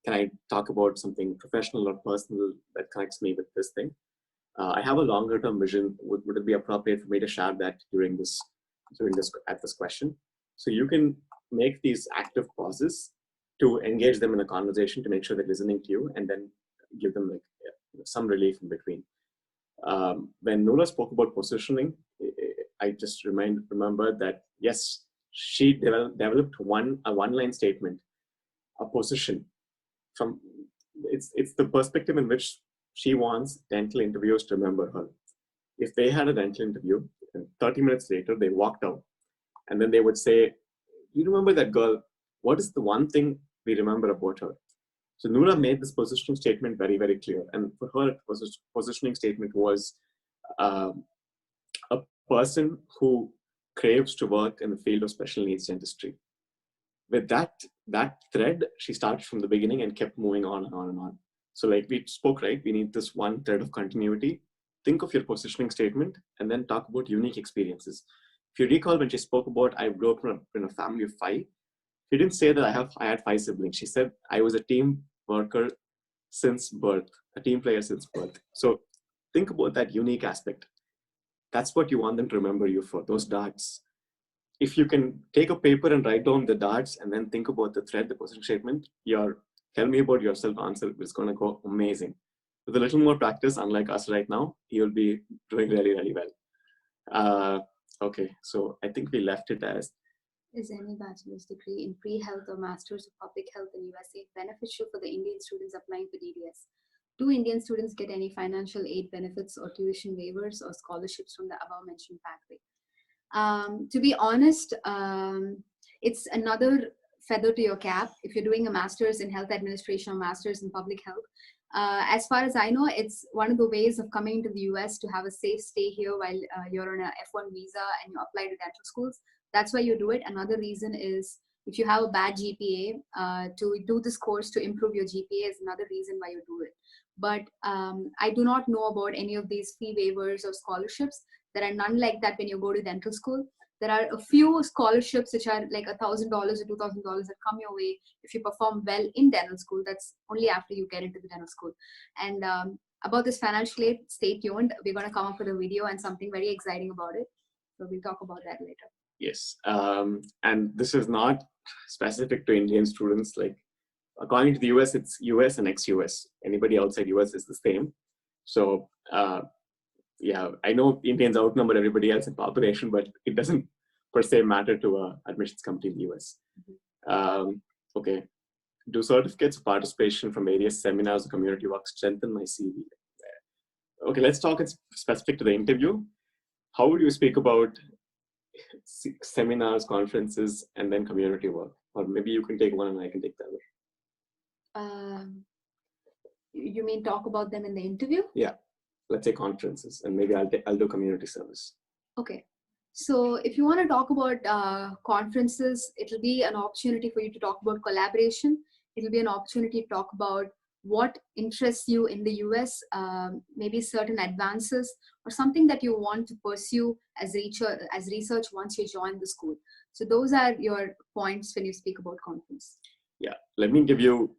Can I talk about something professional or personal that connects me with this thing? I have a longer term vision. Would it be appropriate for me to share that at this question? So you can make these active pauses to engage them in a conversation, to make sure they're listening to you, and then give them some relief in between. When Nourah spoke about positioning, I just remember that yes, she developed a one-line statement, a position. It's the perspective in which she wants dental interviewers to remember her. If they had a dental interview and 30 minutes later they walked out, and then they would say, you remember that girl? What is the one thing we remember about her? So Nourah made this positioning statement very, very clear. And for her, positioning statement was a person who craves to work in the field of special needs dentistry. With that thread, she started from the beginning and kept moving on and on and on. So we spoke, right? We need this one thread of continuity. Think of your positioning statement and then talk about unique experiences. If you recall, when she spoke about, I grew up in a family of 5, she didn't say that I had 5 siblings. She said I was a team worker since birth, a team player since birth. So think about that unique aspect. That's what you want them to remember you for, those darts. If you can take a paper and write down the darts and then think about the thread, the position statement, your tell me about yourself answer is going to go amazing. With a little more practice, unlike us right now, you'll be doing really, really well. Okay, so I think we left it as, is any bachelor's degree in pre-health or master's of public health in USA beneficial for the Indian students applying for DDS? Do Indian students get any financial aid benefits or tuition waivers or scholarships from the above mentioned pathway? To be honest, it's another feather to your cap if you're doing a master's in health administration or master's in public health. As far as I know, it's one of the ways of coming to the US to have a safe stay here while you're on a F1 visa and you apply to dental schools. That's why you do it. Another reason is if you have a bad GPA, to do this course to improve your GPA is another reason why you do it. But I do not know about any of these fee waivers or scholarships. There are none like that when you go to dental school. There are a few scholarships which are like $1,000 or $2,000 that come your way if you perform well in dental school. That's only after you get into the dental school. And about this financial aid, stay tuned. We're going to come up with a video and something very exciting about it. So we'll talk about that later. Yes, and this is not specific to Indian students. According to the US, it's US and ex-US. Anybody outside US is the same. So yeah, I know Indians outnumber everybody else in population, but it doesn't per se matter to a admissions committee in the US. Okay, do certificates of participation from various seminars or community work strengthen my CV? Okay, let's talk specific to the interview. How would you speak about seminars, conferences, and then community work. Or maybe you can take one and I can take the other. You mean talk about them in the interview? Yeah, let's say conferences, and maybe I'll do community service. Okay. So if you want to talk about conferences, it'll be an opportunity for you to talk about collaboration. It'll be an opportunity to talk about what interests you in the US, maybe certain advances or something that you want to pursue as research once you join the school. So those are your points when you speak about conference. Yeah, let me give you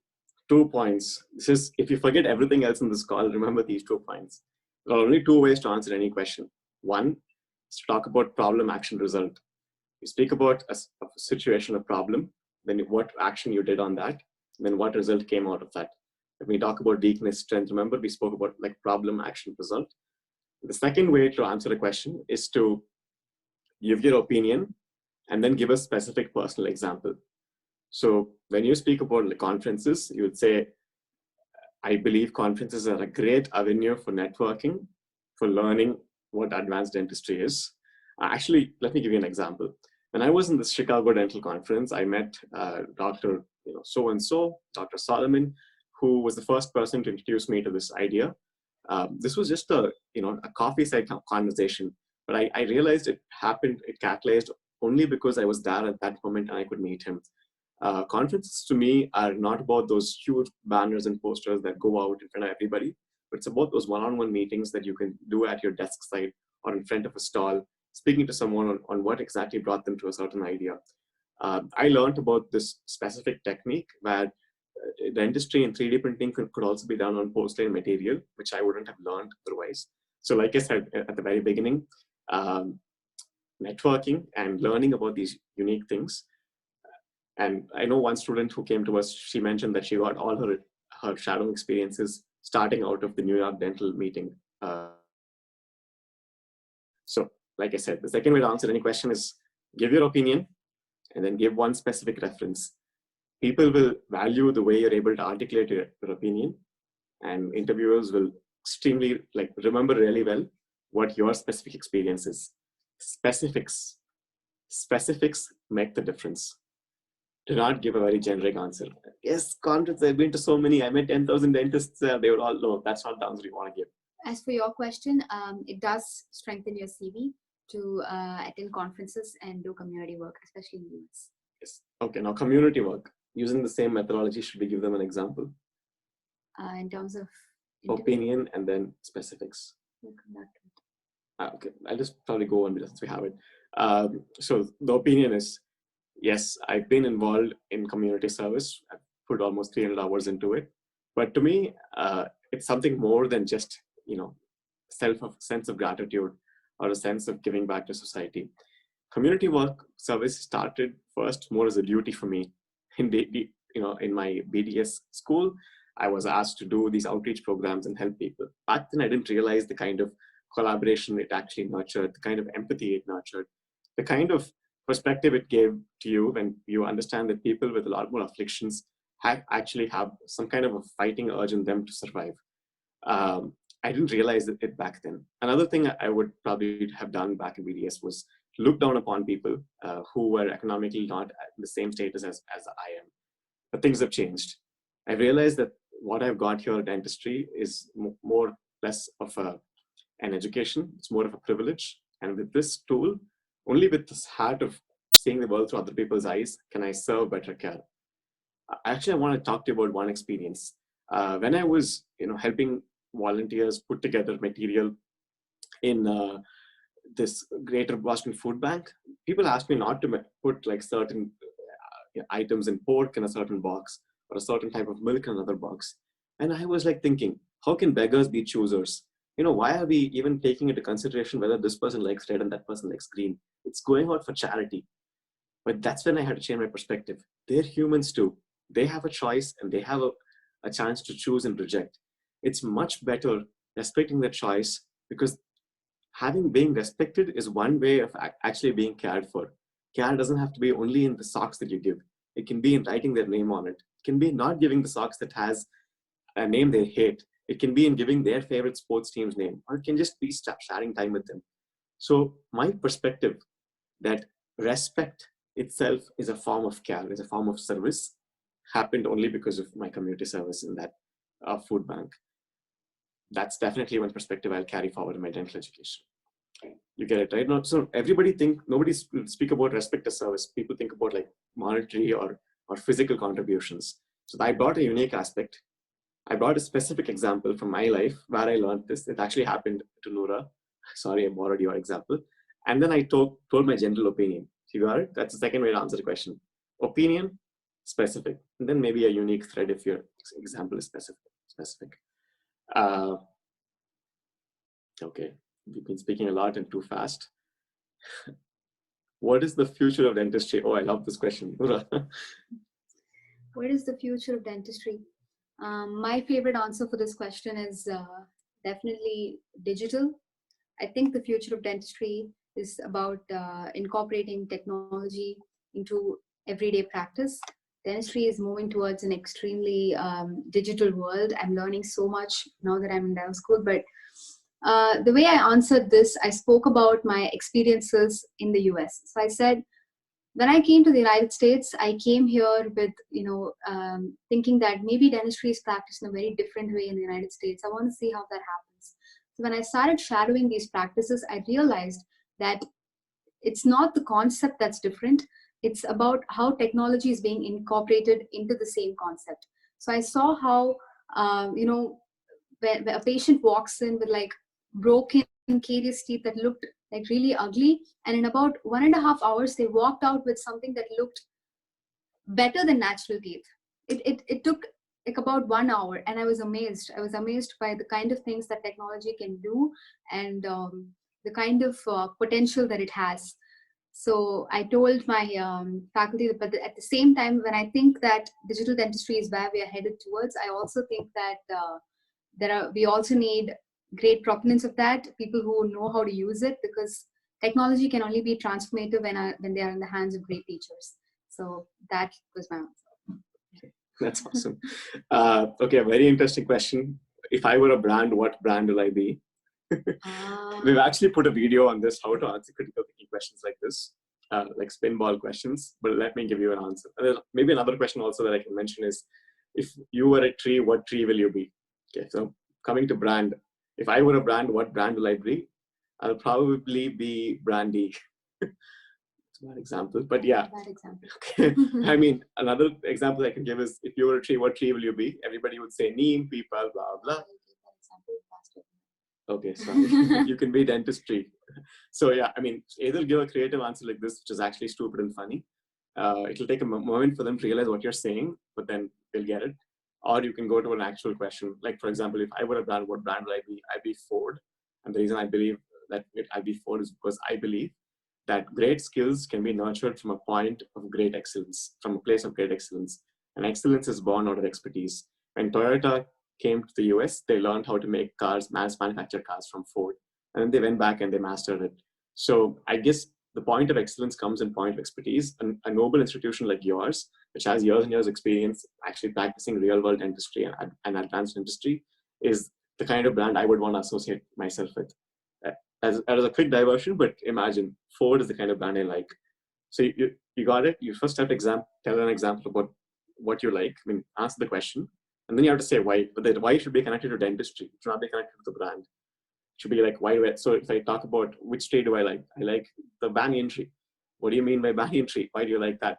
2 points. This is, if you forget everything else in this call, remember these 2 points. There are only 2 ways to answer any question. One is to talk about problem, action, result. You speak about a situation, a problem, then what action you did on that, then what result came out of that. When we talk about weakness, strength, remember we spoke about like problem, action, result. The second way to answer a question is to give your opinion and then give a specific personal example. So when you speak about the conferences, you would say, I believe conferences are a great avenue for networking, for learning what advanced dentistry is. Actually, let me give you an example. When I was in the Chicago Dental Conference, I met Dr. So-and-so, Dr. Solomon, who was the first person to introduce me to this idea. This was just a coffee side conversation, but I realized it catalyzed only because I was there at that moment and I could meet him. Conferences to me are not about those huge banners and posters that go out in front of everybody, but it's about those one-on-one meetings that you can do at your desk side or in front of a stall, speaking to someone on what exactly brought them to a certain idea. I learned about this specific technique where dentistry and 3D printing could also be done on porcelain material, which I wouldn't have learned otherwise. So like I said at the very beginning, networking and learning about these unique things. And I know one student who came to us, she mentioned that she got all her shadowing experiences starting out of the New York dental meeting. So like I said, the second way to answer any question is give your opinion and then give one specific reference. People will value the way you're able to articulate your opinion, and interviewers will extremely remember really well what your specific experience is. Specifics make the difference. Do not give a very generic answer. Yes, conference, I've been to so many. I met 10,000 dentists. They were all low. That's not the answer you want to give. As for your question, it does strengthen your CV to attend conferences and do community work, especially in the US. Yes. Okay, now community work. Using the same methodology, should we give them an example? In terms of opinion and then specifics. We'll come back to it. Okay, I'll just probably go on since we have it. So the opinion is, yes, I've been involved in community service. I've put almost 300 hours into it. But to me, it's something more than just, sense of gratitude or a sense of giving back to society. Community work service started first more as a duty for me. In my BDS school, I was asked to do these outreach programs and help people. Back then, I didn't realize the kind of collaboration it actually nurtured, the kind of empathy it nurtured, the kind of perspective it gave to you when you understand that people with a lot more afflictions actually have some kind of a fighting urge in them to survive. I didn't realize it back then. Another thing I would probably have done back in BDS was look down upon people who were economically not at the same status as I am. But things have changed. I realized that what I've got here at dentistry is more less of an education. It's more of a privilege. And with this tool, only with this heart of seeing the world through other people's eyes, can I serve better care. Actually, I want to talk to you about one experience. When I was, helping volunteers put together material in this Greater Boston Food Bank, people asked me not to put certain items in pork in a certain box or a certain type of milk in another box. And I was thinking, how can beggars be choosers? Why are we even taking into consideration whether this person likes red and that person likes green? It's going out for charity. But that's when I had to change my perspective. They're humans too. They have a choice and they have a chance to choose and reject. It's much better respecting their choice, because being respected is one way of actually being cared for. Care doesn't have to be only in the socks that you give. It can be in writing their name on it. It can be not giving the socks that has a name they hate. It can be in giving their favorite sports team's name, or it can just be sharing time with them. So my perspective that respect itself is a form of care, is a form of service, happened only because of my community service in that food bank. That's definitely one perspective I'll carry forward in my dental education. You get it, right? Now, so nobody speak about respect as service. People think about like monetary or physical contributions. So I brought a unique aspect. I brought a specific example from my life where I learned this. It actually happened to Nourah. Sorry, I borrowed your example. And then I told my general opinion. You got it? That's the second way to answer the question. Opinion, specific. And then maybe a unique thread if your example is specific. Okay, we've been speaking a lot and too fast. What is the future of dentistry? Oh, I love this question. What is the future of dentistry? My favorite answer for this question is definitely digital. I think the future of dentistry is about incorporating technology into everyday practice. Dentistry is moving towards an extremely digital world. I'm learning so much now that I'm in dental school, but the way I answered this, I spoke about my experiences in the US. So I said, when I came to the United States, I came here with, thinking that maybe dentistry is practiced in a very different way in the United States. I want to see how that happens. So when I started shadowing these practices, I realized that it's not the concept that's different. It's about how technology is being incorporated into the same concept. So I saw how, where a patient walks in with like broken caries teeth that looked like really ugly, and in about 1.5 hours they walked out with something that looked better than natural teeth. It took like about 1 hour, and I was amazed by the kind of things that technology can do, and the kind of potential that it has. So I told my faculty, but at the same time, when I think that digital dentistry is where we are headed towards, I also think that we also need great proponents of that, people who know how to use it, because technology can only be transformative when they are in the hands of great teachers. So that was my answer. That's awesome. Okay, a very interesting question. If I were a brand, what brand will I be? We've actually put a video on this, how to answer critical thinking questions like this, like spinball questions, but let me give you an answer. And maybe another question also that I can mention is, if you were a tree, what tree will you be? Okay, so coming to brand, if I were a brand, what brand will I be? I'll probably be Brandy. It's a bad example, but yeah. Bad example. Okay. I mean, another example I can give is, if you were a tree, what tree will you be? Everybody would say neem, people, blah, blah. Okay, sorry. You can be dentistry. So yeah, I mean, either give a creative answer like this, which is actually stupid and funny. It'll take a moment for them to realize what you're saying, but then they'll get it. Or you can go to an actual question. Like, for example, if I were a brand, what brand would I be? I'd be Ford. And the reason I believe that I'd be Ford is because I believe that great skills can be nurtured from a point of great excellence, from a place of great excellence. And excellence is born out of expertise. When Toyota came to the US, they learned how to make cars, manufacture cars from Ford. And then they went back and they mastered it. So I guess the point of excellence comes in point of expertise. And a noble institution like yours, which has years and years experience actually practicing real world dentistry and advanced dentistry, is the kind of brand I would want to associate myself with. As a quick diversion, but imagine Ford is the kind of brand I like. So you got it. You first have to tell an example about what you like. I mean, answer the question, and then you have to say why. But the why should be connected to dentistry. It should not be connected to the brand. It should be like, why do I? So if I talk about which tree do I like the banyan tree. What do you mean by banyan tree? Why do you like that?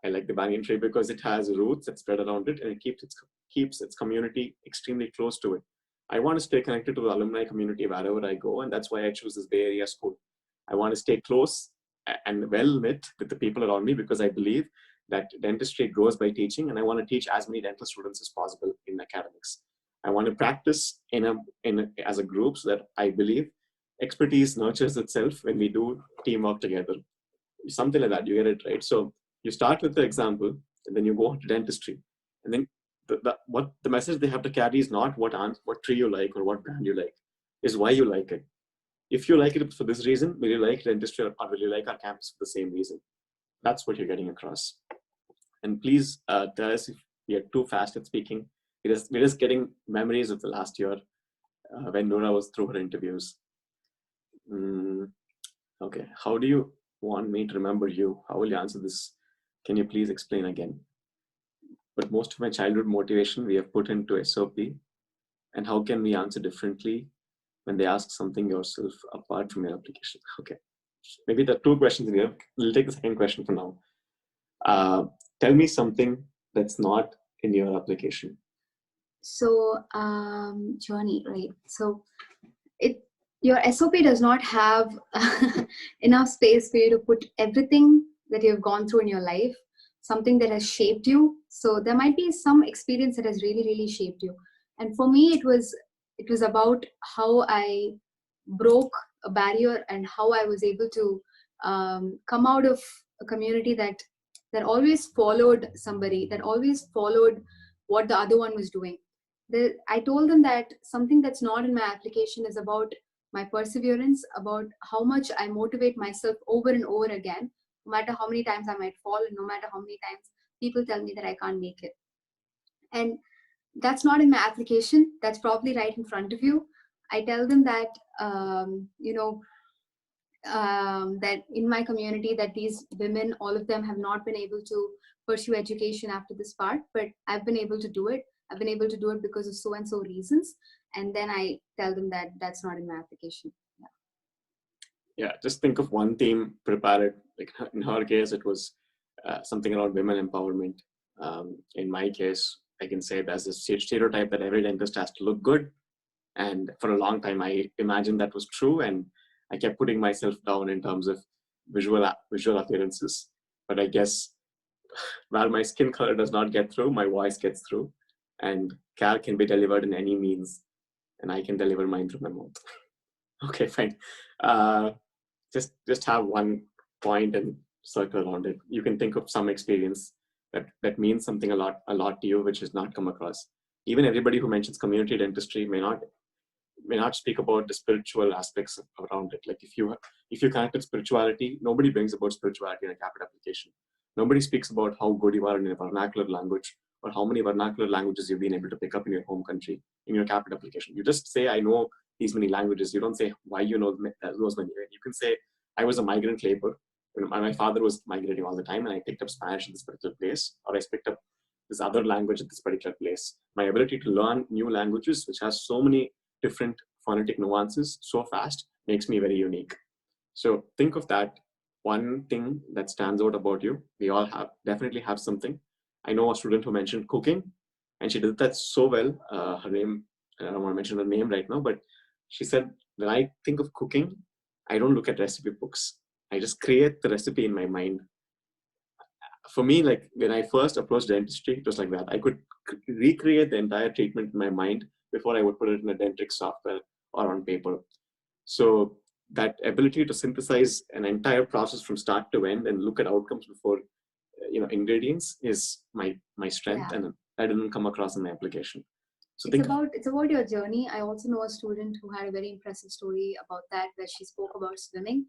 I like the banyan tree because it has roots that spread around it, and it keeps its community extremely close to it. I want to stay connected to the alumni community wherever I go, and that's why I choose this Bay Area school. I want to stay close and well knit with the people around me, because I believe that dentistry grows by teaching, and I want to teach as many dental students as possible in academics. I want to practice as a group, so that I believe expertise nurtures itself when we do teamwork together. Something like that, you get it, right? So you start with the example, and then you go on to dentistry, and then what the message they have to carry is not what tree you like or what brand you like, is why you like it. If you like it for this reason, will you like dentistry, or will you like our campus for the same reason? That's what you're getting across. And please tell us if we are too fast at speaking. We're just getting memories of the last year when Nourah was through her interviews. Okay, how do you want me to remember you? How will you answer this? Can you please explain again? But most of my childhood motivation we have put into SOP. And how can we answer differently when they ask something yourself apart from your application? Okay, maybe the two questions in here. We'll take the second question for now. Tell me something that's not in your application. So, Johnny, right? So, your SOP does not have enough space for you to put everything that you've gone through in your life, something that has shaped you. So there might be some experience that has really, really shaped you. And for me, it was about how I broke a barrier and how I was able to come out of a community that always followed somebody, that always followed what the other one was doing. I told them that something that's not in my application is about my perseverance, about how much I motivate myself over and over again, no matter how many times I might fall, and no matter how many times people tell me that I can't make it. And that's not in my application. That's probably right in front of you. I tell them that, that in my community, that these women, all of them have not been able to pursue education after this part, but I've been able to do it. I've been able to do it because of so and so reasons. And then I tell them that that's not in my application. Yeah, just think of one theme, prepare it. Like in her case, it was something around women empowerment. In my case, I can say there's this stereotype that every dentist has to look good. And for a long time, I imagined that was true. And I kept putting myself down in terms of visual appearances. But I guess while my skin color does not get through, my voice gets through. And care can be delivered in any means. And I can deliver mine through my mouth. Okay, fine. Just have one point and circle around it. You can think of some experience that means something a lot to you, which has not come across. Even everybody who mentions community dentistry may not speak about the spiritual aspects around it. Like if you connect with spirituality, nobody brings about spirituality in a CAAPID application. Nobody speaks about how good you are in a vernacular language or how many vernacular languages you've been able to pick up in your home country in your CAAPID application. You just say, I know these many languages. You don't say why you know those many. You can say, I was a migrant labor. My father was migrating all the time and I picked up Spanish in this particular place, or I picked up this other language at this particular place. My ability to learn new languages, which has so many different phonetic nuances so fast, makes me very unique. So think of that one thing that stands out about you. We all definitely have something. I know a student who mentioned cooking, and she did that so well. Her name, I don't want to mention her name right now, but she said, when I think of cooking, I don't look at recipe books. I just create the recipe in my mind. For me, like when I first approached dentistry, it was like that. I could recreate the entire treatment in my mind before I would put it in a dentric software or on paper. So that ability to synthesize an entire process from start to end and look at outcomes before ingredients is my strength, and that didn't come across in my application. So it's about your journey. I also know a student who had a very impressive story about that, where she spoke about swimming.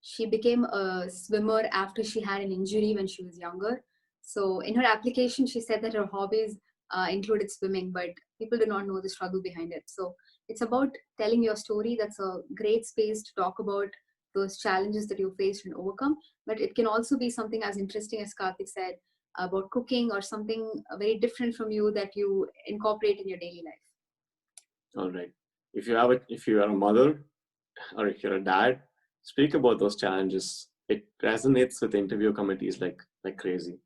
She became a swimmer after she had an injury when she was younger. So in her application, she said that her hobbies included swimming, but people do not know the struggle behind it. So it's about telling your story. That's a great space to talk about those challenges that you faced and overcome. But it can also be something as interesting as Karthik said, about cooking, or something very different from you that you incorporate in your daily life. All right. If you are a mother or if you're a dad, speak about those challenges. It resonates with interview committees like crazy.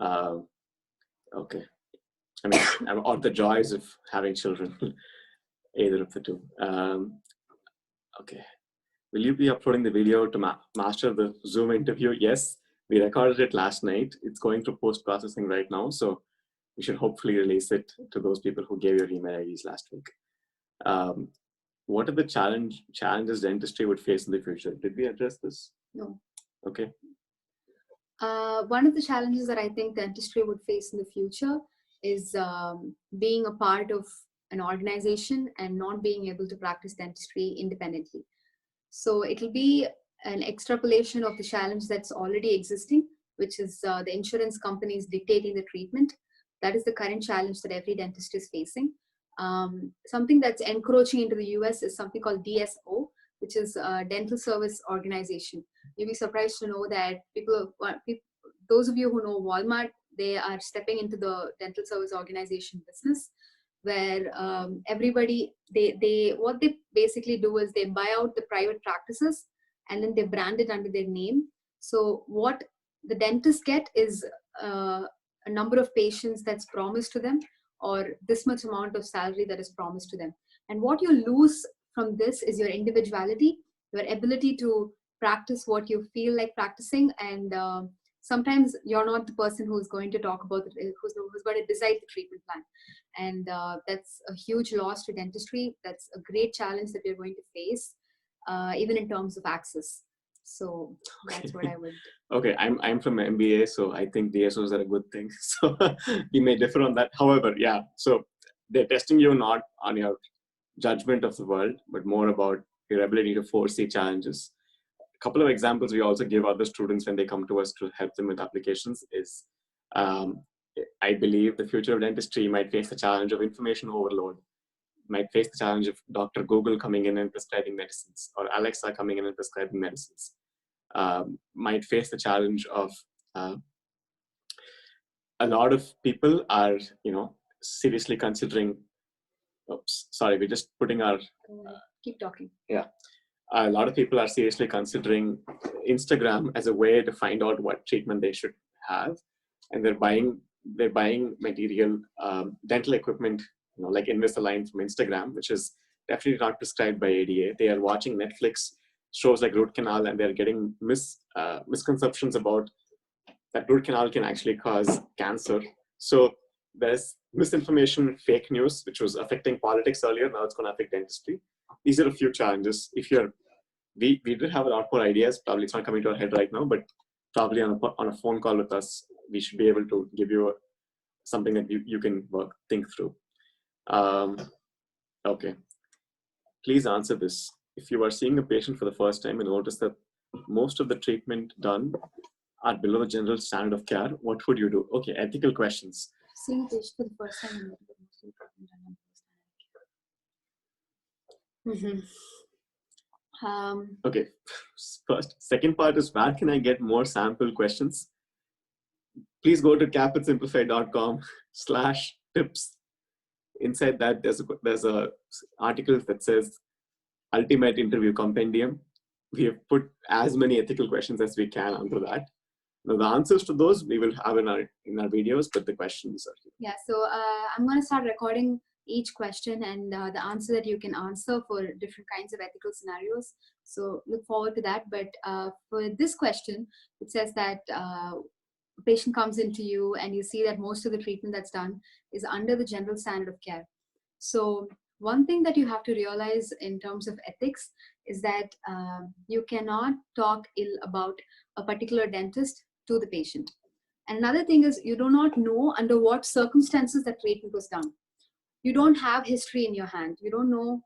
Okay. I mean, or the joys of having children, either of the two. Okay. Will you be uploading the video to master the Zoom interview? Yes, we recorded it last night. It's going through post-processing right now. So we should hopefully release it to those people who gave your email IDs last week. What are the challenges dentistry would face in the future? Did we address this? No. Okay. One of the challenges that I think dentistry would face in the future is being a part of an organization and not being able to practice dentistry independently. So it'll be an extrapolation of the challenge that's already existing, which is the insurance companies dictating the treatment. That is the current challenge that every dentist is facing. Something that's encroaching into the US is something called DSO, which is a dental service organization. You'll be surprised to know that those of you who know Walmart, they are stepping into the dental service organization business, where everybody, what they basically do is they buy out the private practices and then they brand it under their name. So what the dentists get is a number of patients that's promised to them, or this much amount of salary that is promised to them. And what you lose from this is your individuality, your ability to practice what you feel like practicing. And sometimes you're not the person who's going to talk about it, who's going to decide the treatment plan. And that's a huge loss to dentistry. That's a great challenge that we're going to face, even in terms of access. So that's what I would. Okay, I'm from MBA, so I think DSOs are a good thing. So we may differ on that. However, yeah, so they're testing you not on your judgment of the world, but more about your ability to foresee challenges. A couple of examples we also give other students when they come to us to help them with applications is, I believe the future of dentistry might face the challenge of information overload, might face the challenge of Dr. Google coming in and prescribing medicines, or Alexa coming in and prescribing medicines. Might face the challenge of a lot of people are, seriously considering. Oops, sorry, we're just putting our. Keep talking. Yeah, a lot of people are seriously considering Instagram as a way to find out what treatment they should have, and they're buying material, dental equipment, like Invisalign from Instagram, which is definitely not prescribed by ADA. They are watching Netflix shows like root canal, and they're getting misconceptions about that root canal can actually cause cancer. So there's misinformation, fake news, which was affecting politics earlier. Now it's going to affect dentistry. These are a few challenges. We did have a lot more ideas. Probably it's not coming to our head right now, but probably on a phone call with us, we should be able to give you something that you can think through. Okay. Please answer this. If you are seeing a patient for the first time and notice that most of the treatment done are below the general standard of care, what would you do? Okay, ethical questions. Seeing a patient for the first time and notice that most of the treatment done are below standard of care. Okay, second part is, where can I get more sample questions? Please go to capidsimplified.com/tips. Inside that, there's a article that says Ultimate Interview Compendium. We have put as many ethical questions as we can under that. Now, the answers to those we will have in our videos, but the questions are here. Yeah, so I'm going to start recording each question and the answer that you can answer for different kinds of ethical scenarios. So look forward to that. But for this question, it says that a patient comes into you and you see that most of the treatment that's done is under the general standard of care. So one thing that you have to realize in terms of ethics is that you cannot talk ill about a particular dentist to the patient. And another thing is, you do not know under what circumstances that treatment was done. You don't have history in your hand. You don't know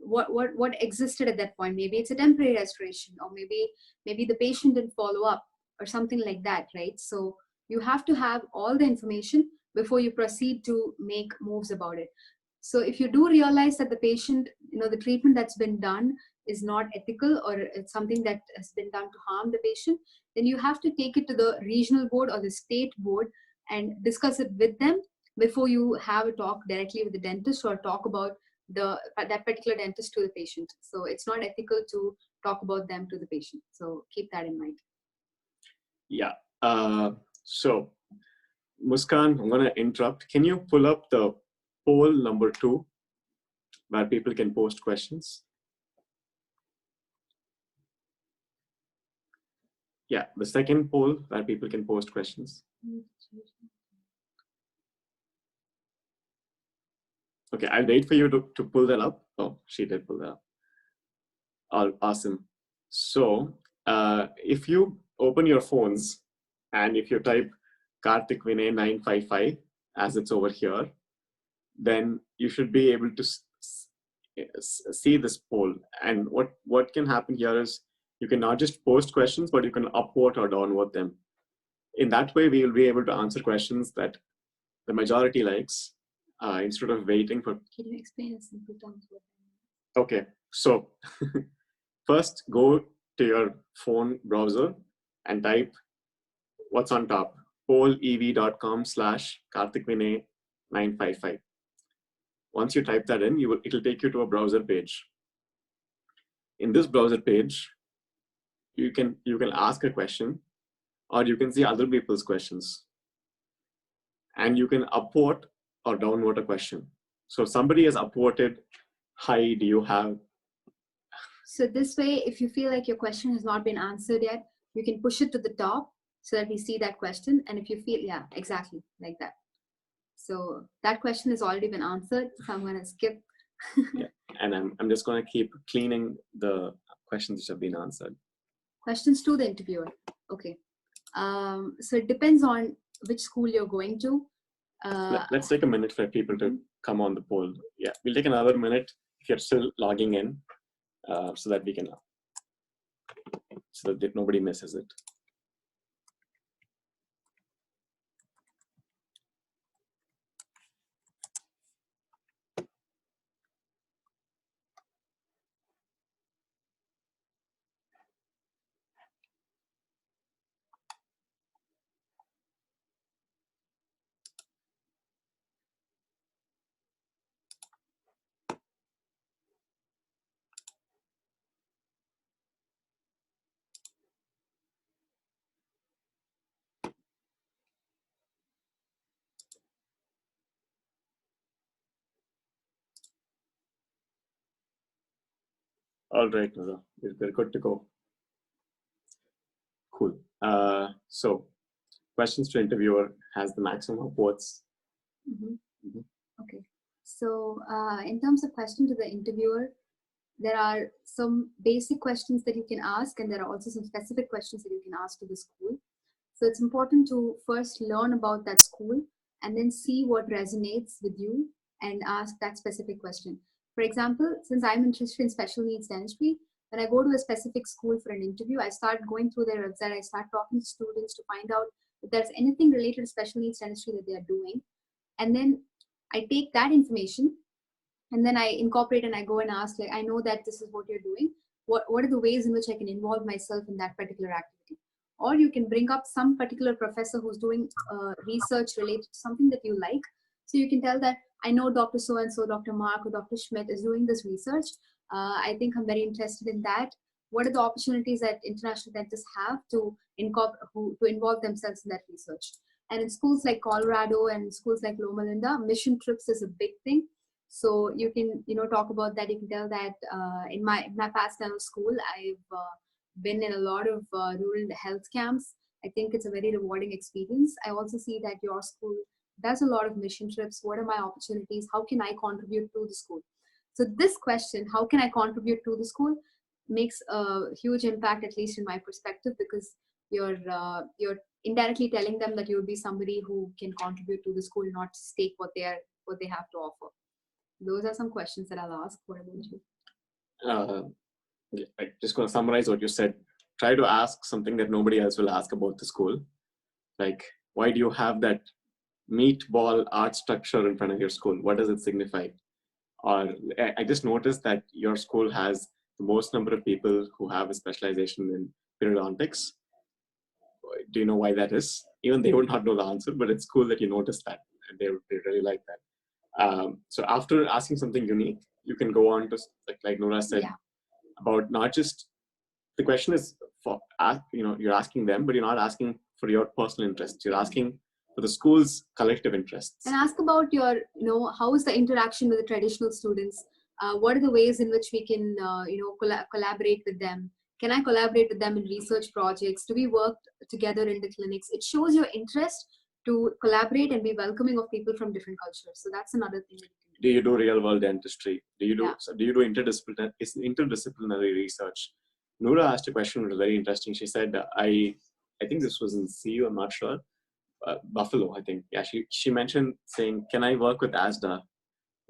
what existed at that point. Maybe it's a temporary restoration, or maybe the patient didn't follow up or something like that, right? So you have to have all the information before you proceed to make moves about it. So if you do realize that the patient, the treatment that's been done is not ethical, or it's something that has been done to harm the patient, then you have to take it to the regional board or the state board and discuss it with them before you have a talk directly with the dentist, or talk about that particular dentist to the patient. So it's not ethical to talk about them to the patient. So keep that in mind. Yeah. So Muskan, I'm going to interrupt. Can you pull up the poll number 2 where people can post questions? Yeah, the second poll where people can post questions. Okay, I'll wait for you to pull that up. Oh, she did pull that up. Awesome. So if you open your phones and if you type Karthik Vinay 955 as it's over here, then you should be able to see this poll. And what can happen here is, you can not just post questions, but you can upvote or downvote them. In that way, we will be able to answer questions that the majority likes, instead of waiting for. Can you explain in simple terms what that means? Okay, so first go to your phone browser and type what's on top, polev.com/karthikvinay955. Once you type that in, it'll take you to a browser page. In this browser page, you can ask a question, or you can see other people's questions, and you can upvote or downvote a question. So if somebody has upvoted, hi, do you have? So this way, if you feel like your question has not been answered yet, you can push it to the top so that we see that question. And if you feel, yeah, exactly like that. So that question has already been answered. So I'm going to skip. Yeah. And I'm just going to keep cleaning the questions which have been answered. Questions to the interviewer. Okay. So it depends on which school you're going to. Let's take a minute for people to come on the poll. Yeah, we'll take another minute if you're still logging in, so that we can, so that nobody misses it. All right, Nourah, we're good to go. Cool. So questions to interviewer has the maximum votes. Okay. So in terms of question to the interviewer, there are some basic questions that you can ask, and there are also some specific questions that you can ask to the school. So it's important to first learn about that school and then see what resonates with you and ask that specific question. For example, since I'm interested in special needs dentistry, when I go to a specific school for an interview, I start going through their website, I start talking to students to find out if there's anything related to special needs dentistry that they are doing. And then I take that information and then I incorporate and I go and ask, like, I know that this is what you're doing. What are the ways in which I can involve myself in that particular activity? Or you can bring up some particular professor who's doing research related to something that you like. So you can tell that I know Dr. So-and-so, Dr. Mark or Dr. Schmidt is doing this research. I think I'm very interested in that. What are the opportunities that international dentists have to involve themselves in that research? And in schools like Colorado and schools like Loma Linda, mission trips is a big thing. So you can, talk about that. You can tell that in my past time of school, I've been in a lot of rural health camps. I think it's a very rewarding experience. I also see that your school does a lot of mission trips. What are my opportunities? How can I contribute to the school? So this question, how can I contribute to the school, makes a huge impact, at least in my perspective, because you're indirectly telling them that you'll be somebody who can contribute to the school, not just take what they have to offer. Those are some questions that I'll ask. What about you? I'm just going to summarize what you said. Try to ask something that nobody else will ask about the school. Like, why do you have that meatball art structure in front of your school? What does it signify? Or I just noticed that your school has the most number of people who have a specialization in periodontics. Do you know why that is? Even they would not know the answer, but it's cool that you noticed that. And they really like that. So after asking something unique, you can go on to, like Nourah said, about not just, the question is for, you're asking them, but you're not asking for your personal interests. You're asking for the school's collective interests. And ask about your, how is the interaction with the traditional students? What are the ways in which we can, collaborate with them? Can I collaborate with them in research projects? Do we work together in the clinics? It shows your interest to collaborate and be welcoming of people from different cultures. So that's another thing. Do you do real world dentistry? Do you do interdisciplinary research? Nourah asked a question that was very interesting. She said, I think this was in CU, I'm not sure. Buffalo, I think. Yeah, she mentioned saying, can I work with ASDA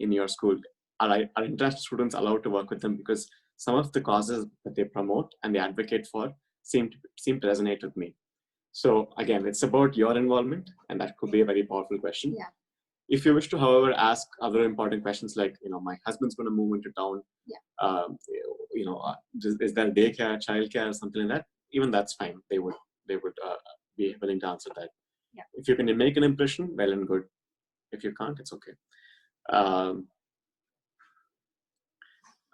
in your school? Are international students allowed to work with them? Because some of the causes that they promote and they advocate for seem to resonate with me. So again, it's about your involvement, and that could be a very powerful question. Yeah. If you wish to, however, ask other important questions like, my husband's going to move into town, is there daycare, childcare, or something like that? Even that's fine. They would be willing to answer that. Yeah. If you can make an impression, well and good. If you can't, it's okay. All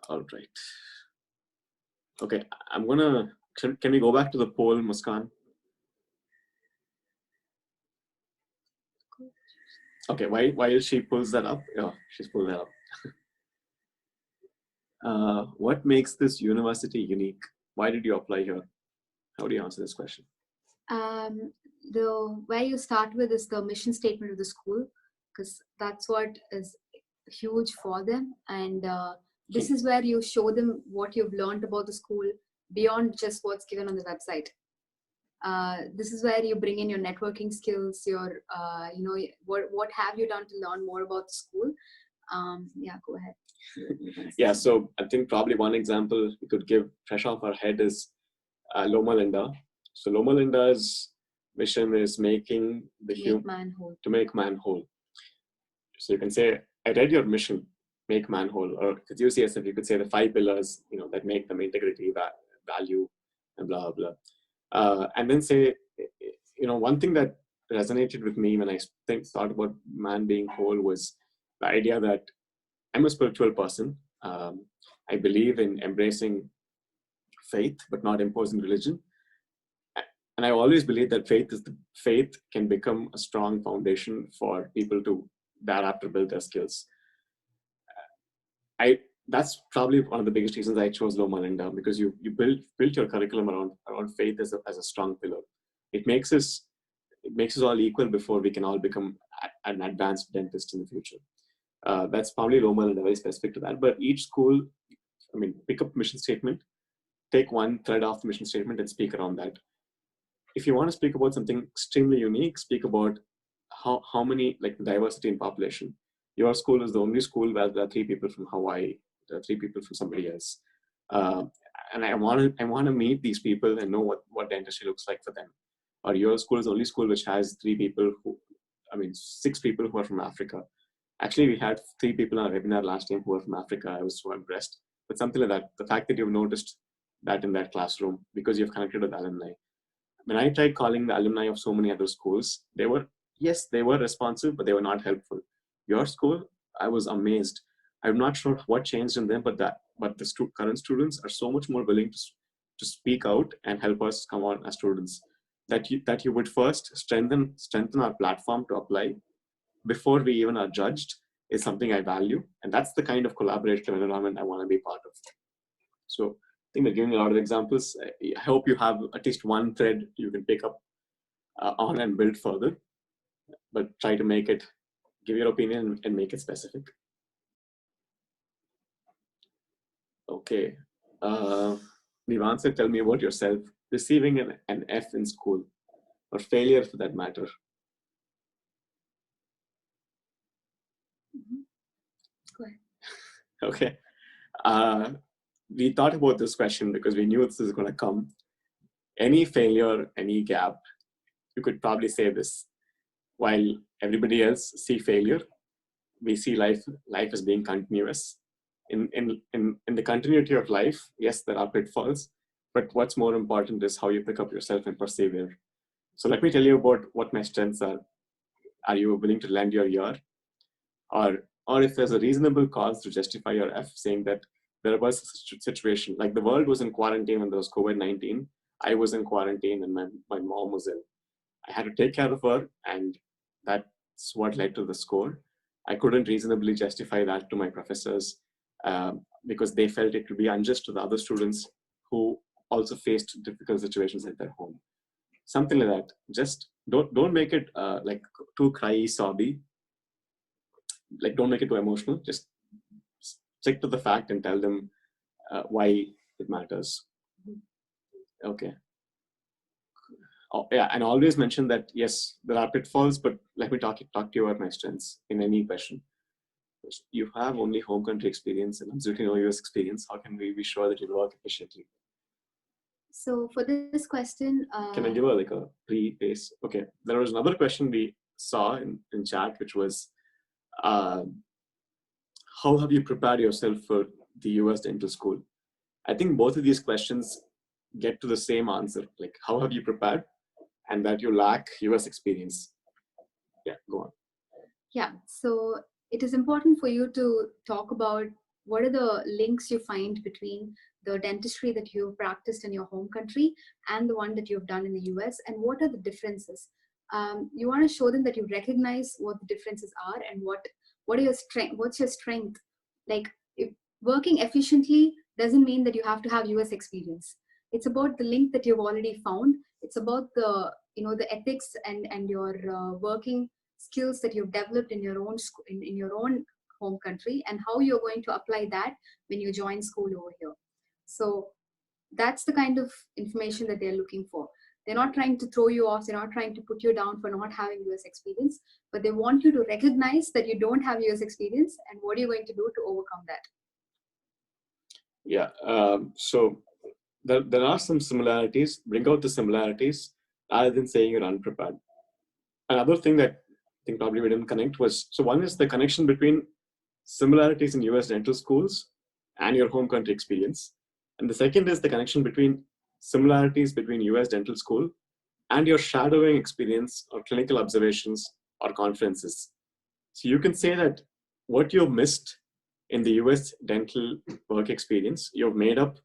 right. Okay, I'm gonna. Can we go back to the poll, Muskan? Okay, while she pulls that up, she's pulled that up. What makes this university unique? Why did you apply here? How do you answer this question? Where you start with is the mission statement of the school, because that's what is huge for them, and this is where you show them what you've learned about the school beyond just what's given on the website. This is where you bring in your networking skills, your what have you done to learn more about the school. Yeah, go ahead. Yeah, so I think probably one example we could give fresh off our head is Loma Linda. So Loma Linda's mission is making man whole. To make man whole. So you can say, I read your mission, make man whole, or because UCSF, you could say the 5 pillars, that make them integrity, value, and blah blah. And then say, one thing that resonated with me when I thought about man being whole was the idea that I'm a spiritual person. I believe in embracing faith, but not imposing religion. And I always believe that faith can become a strong foundation for people to thereafter build their skills. That's probably one of the biggest reasons I chose Loma Linda, because you built your curriculum around faith as a strong pillar. It makes us all equal before we can all become an advanced dentist in the future. That's probably Loma Linda, very specific to that. But each school, pick up mission statement, take one thread off the mission statement and speak around that. If you want to speak about something extremely unique, speak about how many, like diversity in population. Your school is the only school where there are 3 people from Hawaii, there are 3 people from somebody else. And I want to meet these people and know what dentistry looks like for them. Or your school is the only school which has 6 people who are from Africa. Actually, we had 3 people on our webinar last time who were from Africa. I was so impressed. But something like that, the fact that you've noticed that in that classroom because you've connected with alumni. When I tried calling the alumni of so many other schools, they were responsive, but they were not helpful. Your school, I was amazed. I'm not sure what changed in them, but the current students are so much more willing to speak out and help us come on as students. That you would first strengthen our platform to apply before we even are judged is something I value, and that's the kind of collaborative environment I want to be part of. So I think we're giving a lot of examples. I hope you have at least one thread you can pick up on and build further, but try to give your opinion and make it specific. Okay. Nivansa, tell me about yourself. Receiving an F in school, or failure for that matter. Go ahead. Okay. We thought about this question because we knew this is going to come. Any failure, any gap, you could probably say this. While everybody else see failure, we see life as being continuous. In the continuity of life, yes, there are pitfalls, but what's more important is how you pick up yourself and persevere. So let me tell you about what my strengths are. Are you willing to lend your ear? Or if there's a reasonable cause to justify your F, saying that there was a situation, like the world was in quarantine when there was COVID-19, I was in quarantine and my mom was ill. I had to take care of her, and that's what led to the score. I couldn't reasonably justify that to my professors because they felt it would be unjust to the other students who also faced difficult situations at their home. Something like that. Just don't make it like too cryy, sobby. Like don't make it too emotional. Just stick to the fact and tell them why it matters. Okay. Oh, yeah, and always mention that yes, there are pitfalls, but let me talk to you about my strengths in any question. You have only home country experience and absolutely no US experience. How can we be sure that you work efficiently? So for this question, can I give a pre-base? Okay, there was another question we saw in chat, which was how have you prepared yourself for the US dental school? I think both of these questions get to the same answer, like how have you prepared and that you lack US experience. Yeah, go on. Yeah, so it is important for you to talk about what are the links you find between the dentistry that you've practiced in your home country and the one that you've done in the US, and what are the differences. You want to show them that you recognize what the differences are and what are your strength, what's your strength. Like, if working efficiently doesn't mean that you have to have US experience. It's about the link that you've already found. It's about the, you know, the ethics and your working skills that you've developed in your own in your own home country, and how you're going to apply that when you join school over here. So that's the kind of information that they're looking for. They're not trying to throw you off, they're not trying to put you down for not having US experience, but they want you to recognize that you don't have US experience and what are you going to do to overcome that. Yeah, so there are some similarities. Bring out the similarities rather than saying you're unprepared. Another thing that I think probably we didn't connect was, so one is the connection between similarities in US dental schools and your home country experience. And the second is the connection between similarities between US dental school and your shadowing experience or clinical observations or conferences. So you can say that what you've missed in the US dental work experience, you've made up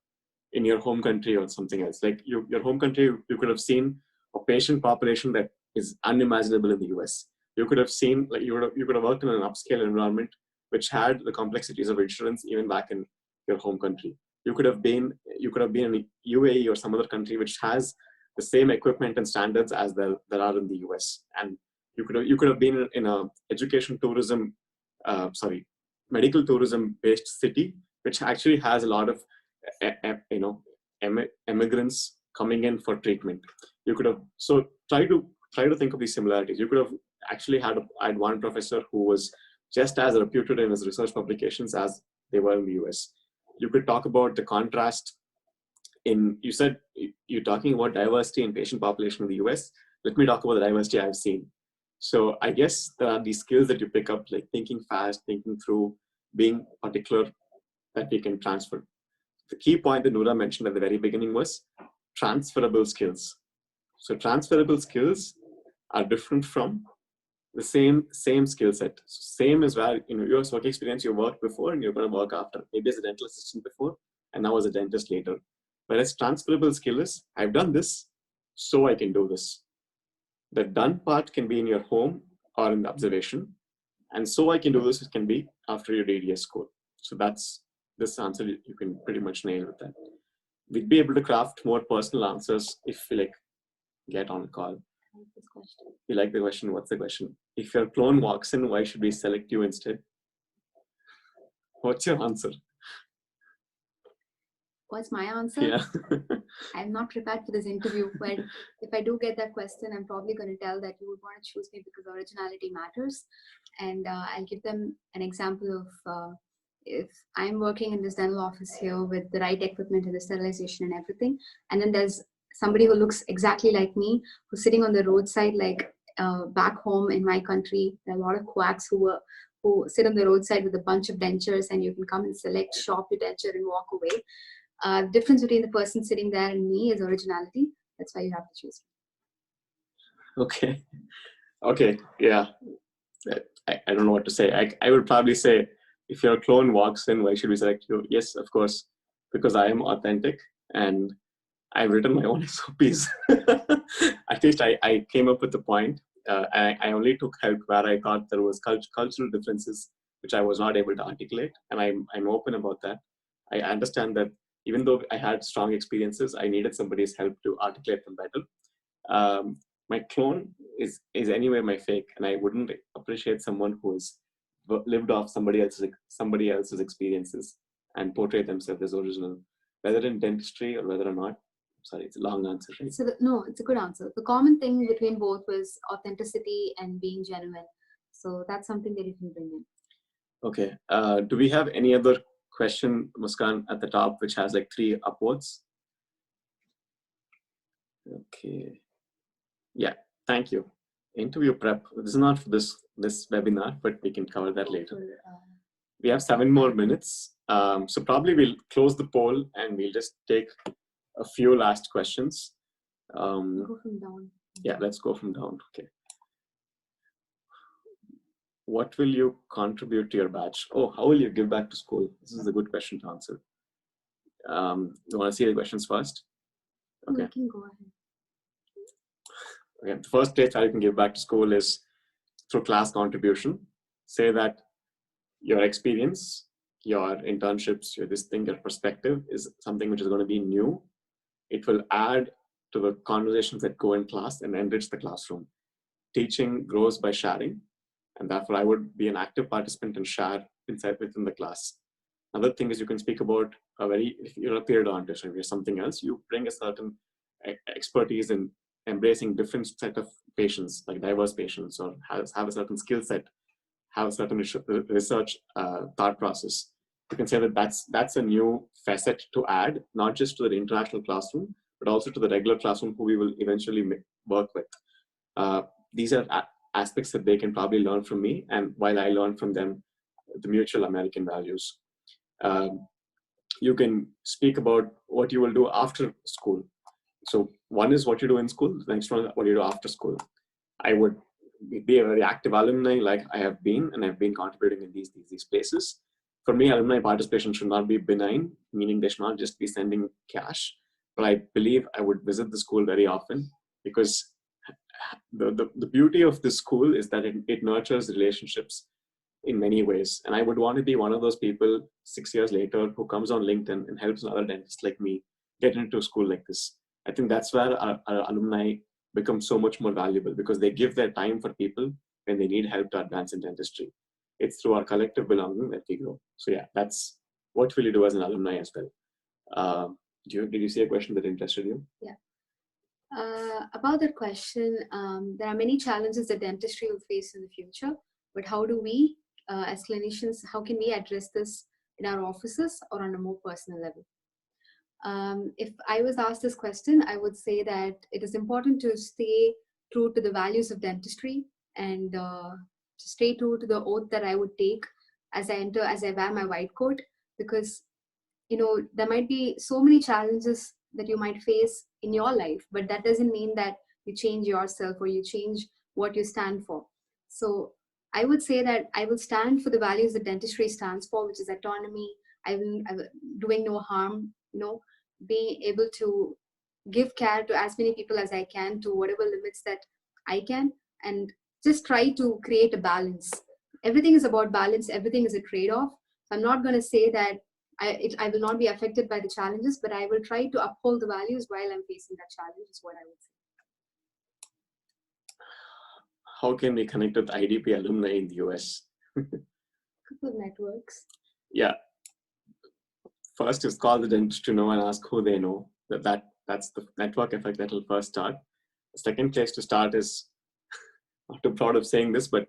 in your home country or something else. Like your home country, you could have seen a patient population that is unimaginable in the US. You could have seen, like you could have worked in an upscale environment which had the complexities of insurance even back in your home country. You could have been in UAE or some other country which has the same equipment and standards as there are in the US. And you could have been in a medical tourism based city which actually has a lot of immigrants coming in for treatment. You could have, so try to think of these similarities. You could have actually had one professor who was just as reputed in his research publications as they were in the US. You could talk about the contrast in, you said you're talking about diversity in patient population in the US. Let me talk about the diversity I've seen. So I guess there are these skills that you pick up, like thinking fast, thinking through, being particular, that we can transfer. The key point that Nourah mentioned at the very beginning was transferable skills. So transferable skills are different from the same skill set. Same as where, your work experience, you worked before and you're going to work after. Maybe as a dental assistant before and now as a dentist later. Whereas transferable skill is, I've done this, so I can do this. The done part can be in your home or in the observation. And so I can do this, it can be after your DDS score. So that's this answer, you can pretty much nail with that. We'd be able to craft more personal answers if we get on a call. This question. You like the question? What's the question? If your clone walks in, why should we select you instead? What's your answer? What's my answer? Yeah. I'm not prepared for this interview, but if I do get that question, I'm probably going to tell that you would want to choose me because originality matters. And I'll give them an example of if I'm working in this dental office here with the right equipment and the sterilization and everything, and then there's somebody who looks exactly like me, who's sitting on the roadside, like back home in my country, there are a lot of quacks who sit on the roadside with a bunch of dentures, and you can come and select, shop your denture and walk away. The difference between the person sitting there and me is originality. That's why you have to choose. Okay. Yeah. I don't know what to say. I would probably say, if your clone walks in, why should we select you? Yes, of course, because I am authentic and I've written my own SOPs. At least I came up with the point. I only took help where I thought there was cultural differences which I was not able to articulate, and I'm open about that. I understand that even though I had strong experiences, I needed somebody's help to articulate them better. My clone is anyway my fake, and I wouldn't appreciate someone who has lived off somebody else's experiences and portray themselves as original, whether in dentistry or whether or not. Sorry, it's a long answer, right? So no, it's a good answer. The common thing between both was authenticity and being genuine. So that's something that you can bring in. Okay. Do we have any other question, Muskan, at the top, which has like 3 upwards? Okay. Yeah, thank you. Interview prep. This is not for this webinar, but we can cover that later. We have 7 more minutes. So probably we'll close the poll and we'll just take a few last questions. Go from down. Yeah, let's go from down. Okay. What will you contribute to your batch? Oh, how will you give back to school? This is a good question to answer. You want to see the questions first? Okay. You can go ahead. Okay. The first place how you can give back to school is through class contribution. Say that your experience, your internships, your perspective is something which is going to be new. It will add to the conversations that go in class and enrich the classroom. Teaching grows by sharing, and therefore I would be an active participant and share insight within the class. Another thing is you can speak about if you're a periodontist or you're something else, you bring a certain expertise in embracing different set of patients, like diverse patients, or have a certain skill set, have a certain research thought process. You can say that that's a new facet to add, not just to the international classroom, but also to the regular classroom who we will eventually work with. These are aspects that they can probably learn from me, and while I learn from them, the mutual American values. You can speak about what you will do after school. So one is what you do in school, the next one is what you do after school. I would be a very active alumni like I have been, and I've been contributing in these places. For me, alumni participation should not be benign, meaning they should not just be sending cash, but I believe I would visit the school very often, because the beauty of this school is that it nurtures relationships in many ways. And I would want to be one of those people 6 years later who comes on LinkedIn and helps another dentist like me get into a school like this. I think that's where our alumni become so much more valuable, because they give their time for people when they need help to advance in dentistry. It's through our collective belonging that we grow. So yeah, that's what will you do as an alumni as well. Did you see a question that interested you? Yeah. About that question, there are many challenges that dentistry will face in the future, but how do we, as clinicians, how can we address this in our offices or on a more personal level? If I was asked this question, I would say that it is important to stay true to the values of dentistry and to stay true to the oath that I would take as I wear my white coat, because there might be so many challenges that you might face in your life, but that doesn't mean that you change yourself or you change what you stand for. So I would say that I will stand for the values that dentistry stands for, which is autonomy. I will doing no harm, being able to give care to as many people as I can, to whatever limits that I can, and just try to create a balance. Everything is about balance. Everything is a trade-off. So I'm not going to say that I will not be affected by the challenges, but I will try to uphold the values while I'm facing that challenge, is what I would say. How can we connect with IDP alumni in the US? Couple of networks. Yeah. First is call the dentist to know and ask who they know. That's the network effect that will first start. The second place to start is, not too proud of saying this, but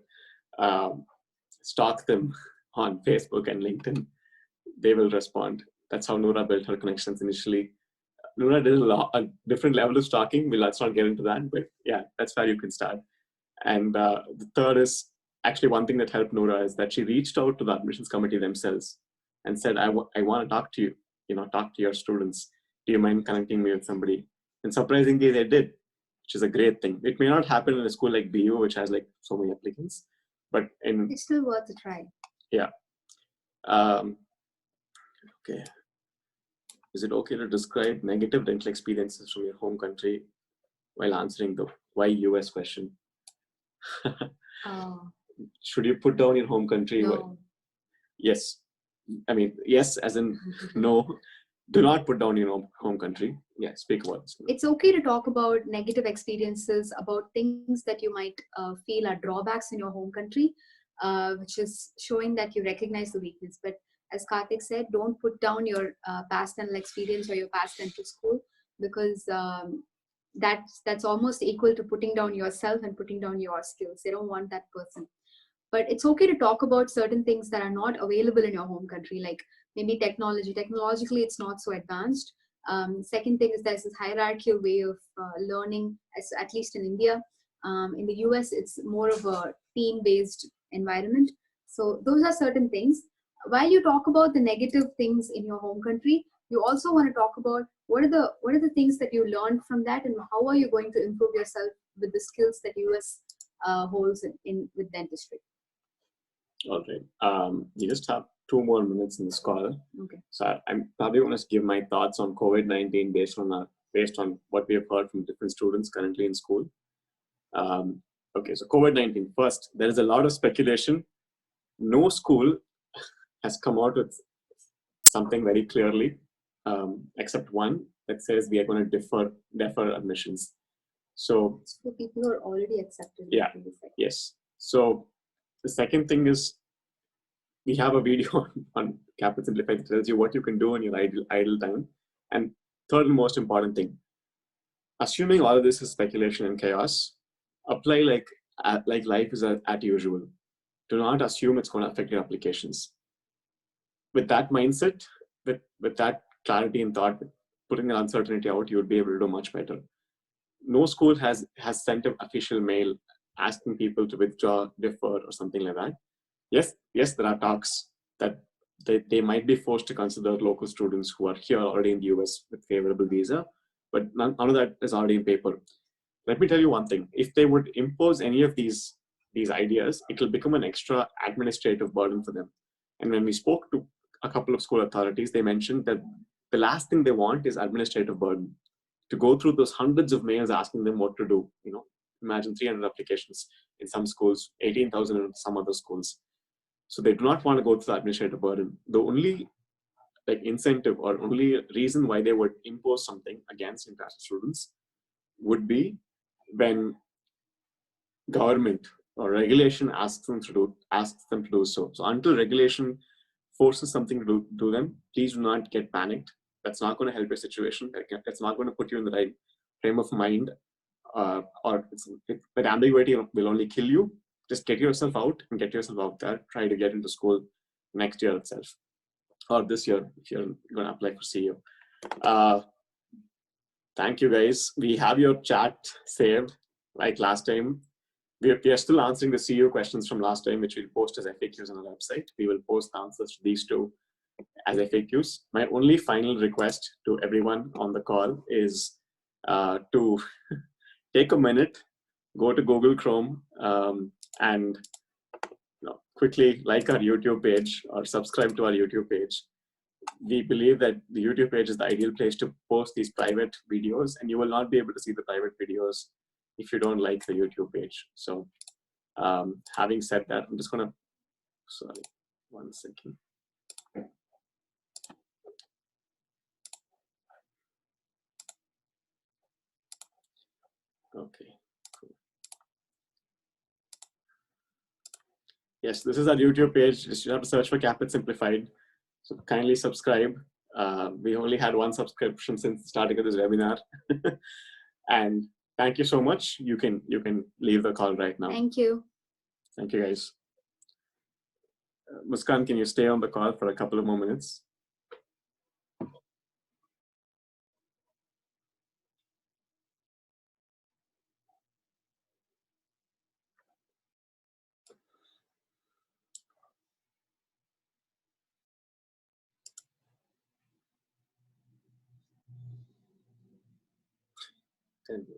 stalk them on Facebook and LinkedIn. They will respond. That's how Nourah built her connections initially. Nourah did a different level of stalking. Let's not get into that, but yeah, that's where you can start. And the third is actually one thing that helped Nourah is that she reached out to the admissions committee themselves and said, I want to talk to you, talk to your students. Do you mind connecting me with somebody? And surprisingly, they did, which is a great thing. It may not happen in a school like BU, which has like so many applicants, but it's still worth a try. Yeah. Okay. Is it okay to describe negative dental experiences from your home country while answering the why US question? Should you put down your home country? No. Yes. I mean, yes, as in no. Do not put down your home country. Yeah, speak about this. It's okay to talk about negative experiences, about things that you might feel are drawbacks in your home country, which is showing that you recognize the weakness. But as Karthik said, don't put down your past dental experience or your past dental school, because that's almost equal to putting down yourself and putting down your skills. They don't want that person. But it's okay to talk about certain things that are not available in your home country, like maybe technology. Technologically, it's not so advanced. Second thing is there's this hierarchical way of learning, at least in India. In the US, it's more of a team-based environment. So those are certain things. While you talk about the negative things in your home country, you also want to talk about what are the things that you learned from that, and how are you going to improve yourself with the skills that US holds in with dentistry. All right. We just have 2 more minutes in this call. Okay. So I'm probably going to give my thoughts on COVID-19 based on what we have heard from different students currently in school. Okay, so COVID-19 first. There is a lot of speculation. No school has come out with something very clearly, except one that says we are going to defer admissions. So for people who are already accepted. Yeah. Yes. So the second thing is, we have a video on CAAPID Simplified that tells you what you can do in your idle time. And third and most important thing, assuming all of this is speculation and chaos, apply like life is at usual. Do not assume it's going to affect your applications. With that mindset, with that clarity in thought, putting the uncertainty out, you would be able to do much better. No school has sent an official mail asking people to withdraw, defer, or something like that. Yes, there are talks that they might be forced to consider local students who are here already in the US with favorable visa, but none of that is already in paper. Let me tell you one thing: if they would impose any of these ideas, it will become an extra administrative burden for them. And when we spoke to a couple of school authorities, they mentioned that the last thing they want is administrative burden. To go through those hundreds of mails asking them what to do. Imagine 300 applications in some schools, 18,000 in some other schools. So they do not want to go through the administrative burden. The only incentive or only reason why they would impose something against international students would be when government or regulation asks them to do so. So until regulation forces something to do them, please do not get panicked. That's not going to help your situation. That's not going to put you in the right frame of mind. That ambiguity will only kill you. Just get yourself out and get yourself out there. Try to get into school next year itself, or this year if you're going to apply for CU. Thank you guys. We have your chat saved like last time. We are still answering the CU questions from last time, which we'll post as FAQs on our website. We will post answers to these two as FAQs. My only final request to everyone on the call is to take a minute, go to Google Chrome, and quickly like our YouTube page or subscribe to our YouTube page. We believe that the YouTube page is the ideal place to post these private videos, and you will not be able to see the private videos if you don't like the YouTube page. So having said that, I'm just going to, sorry, 1 second. Okay, cool. Yes, this is our YouTube page. You have to search for CAAPID Simplified. So kindly subscribe. We only had 1 subscription since the starting of this webinar. And thank you so much. You can leave the call right now. Thank you. Thank you, guys. Muskan, can you stay on the call for a couple of more minutes? Thank you.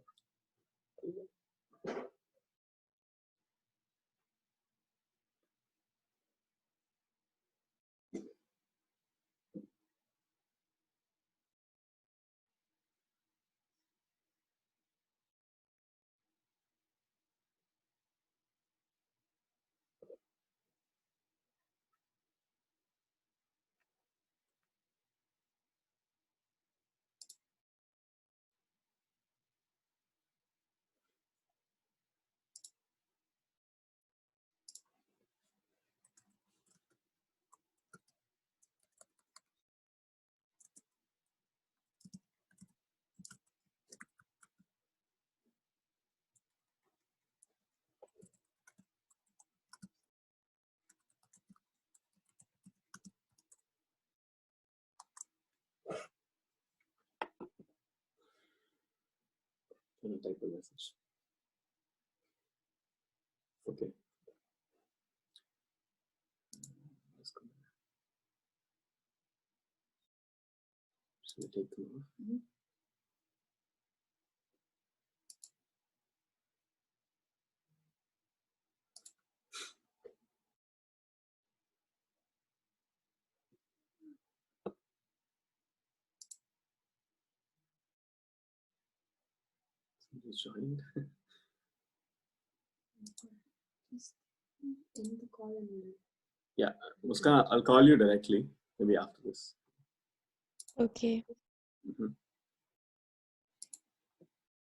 Can you type a message? Okay. Should we take them off? Mhm. Somebody's joined. Just end the call and we'll- Yeah, Muskan, I'll call you directly, maybe after this. Okay. Mhm.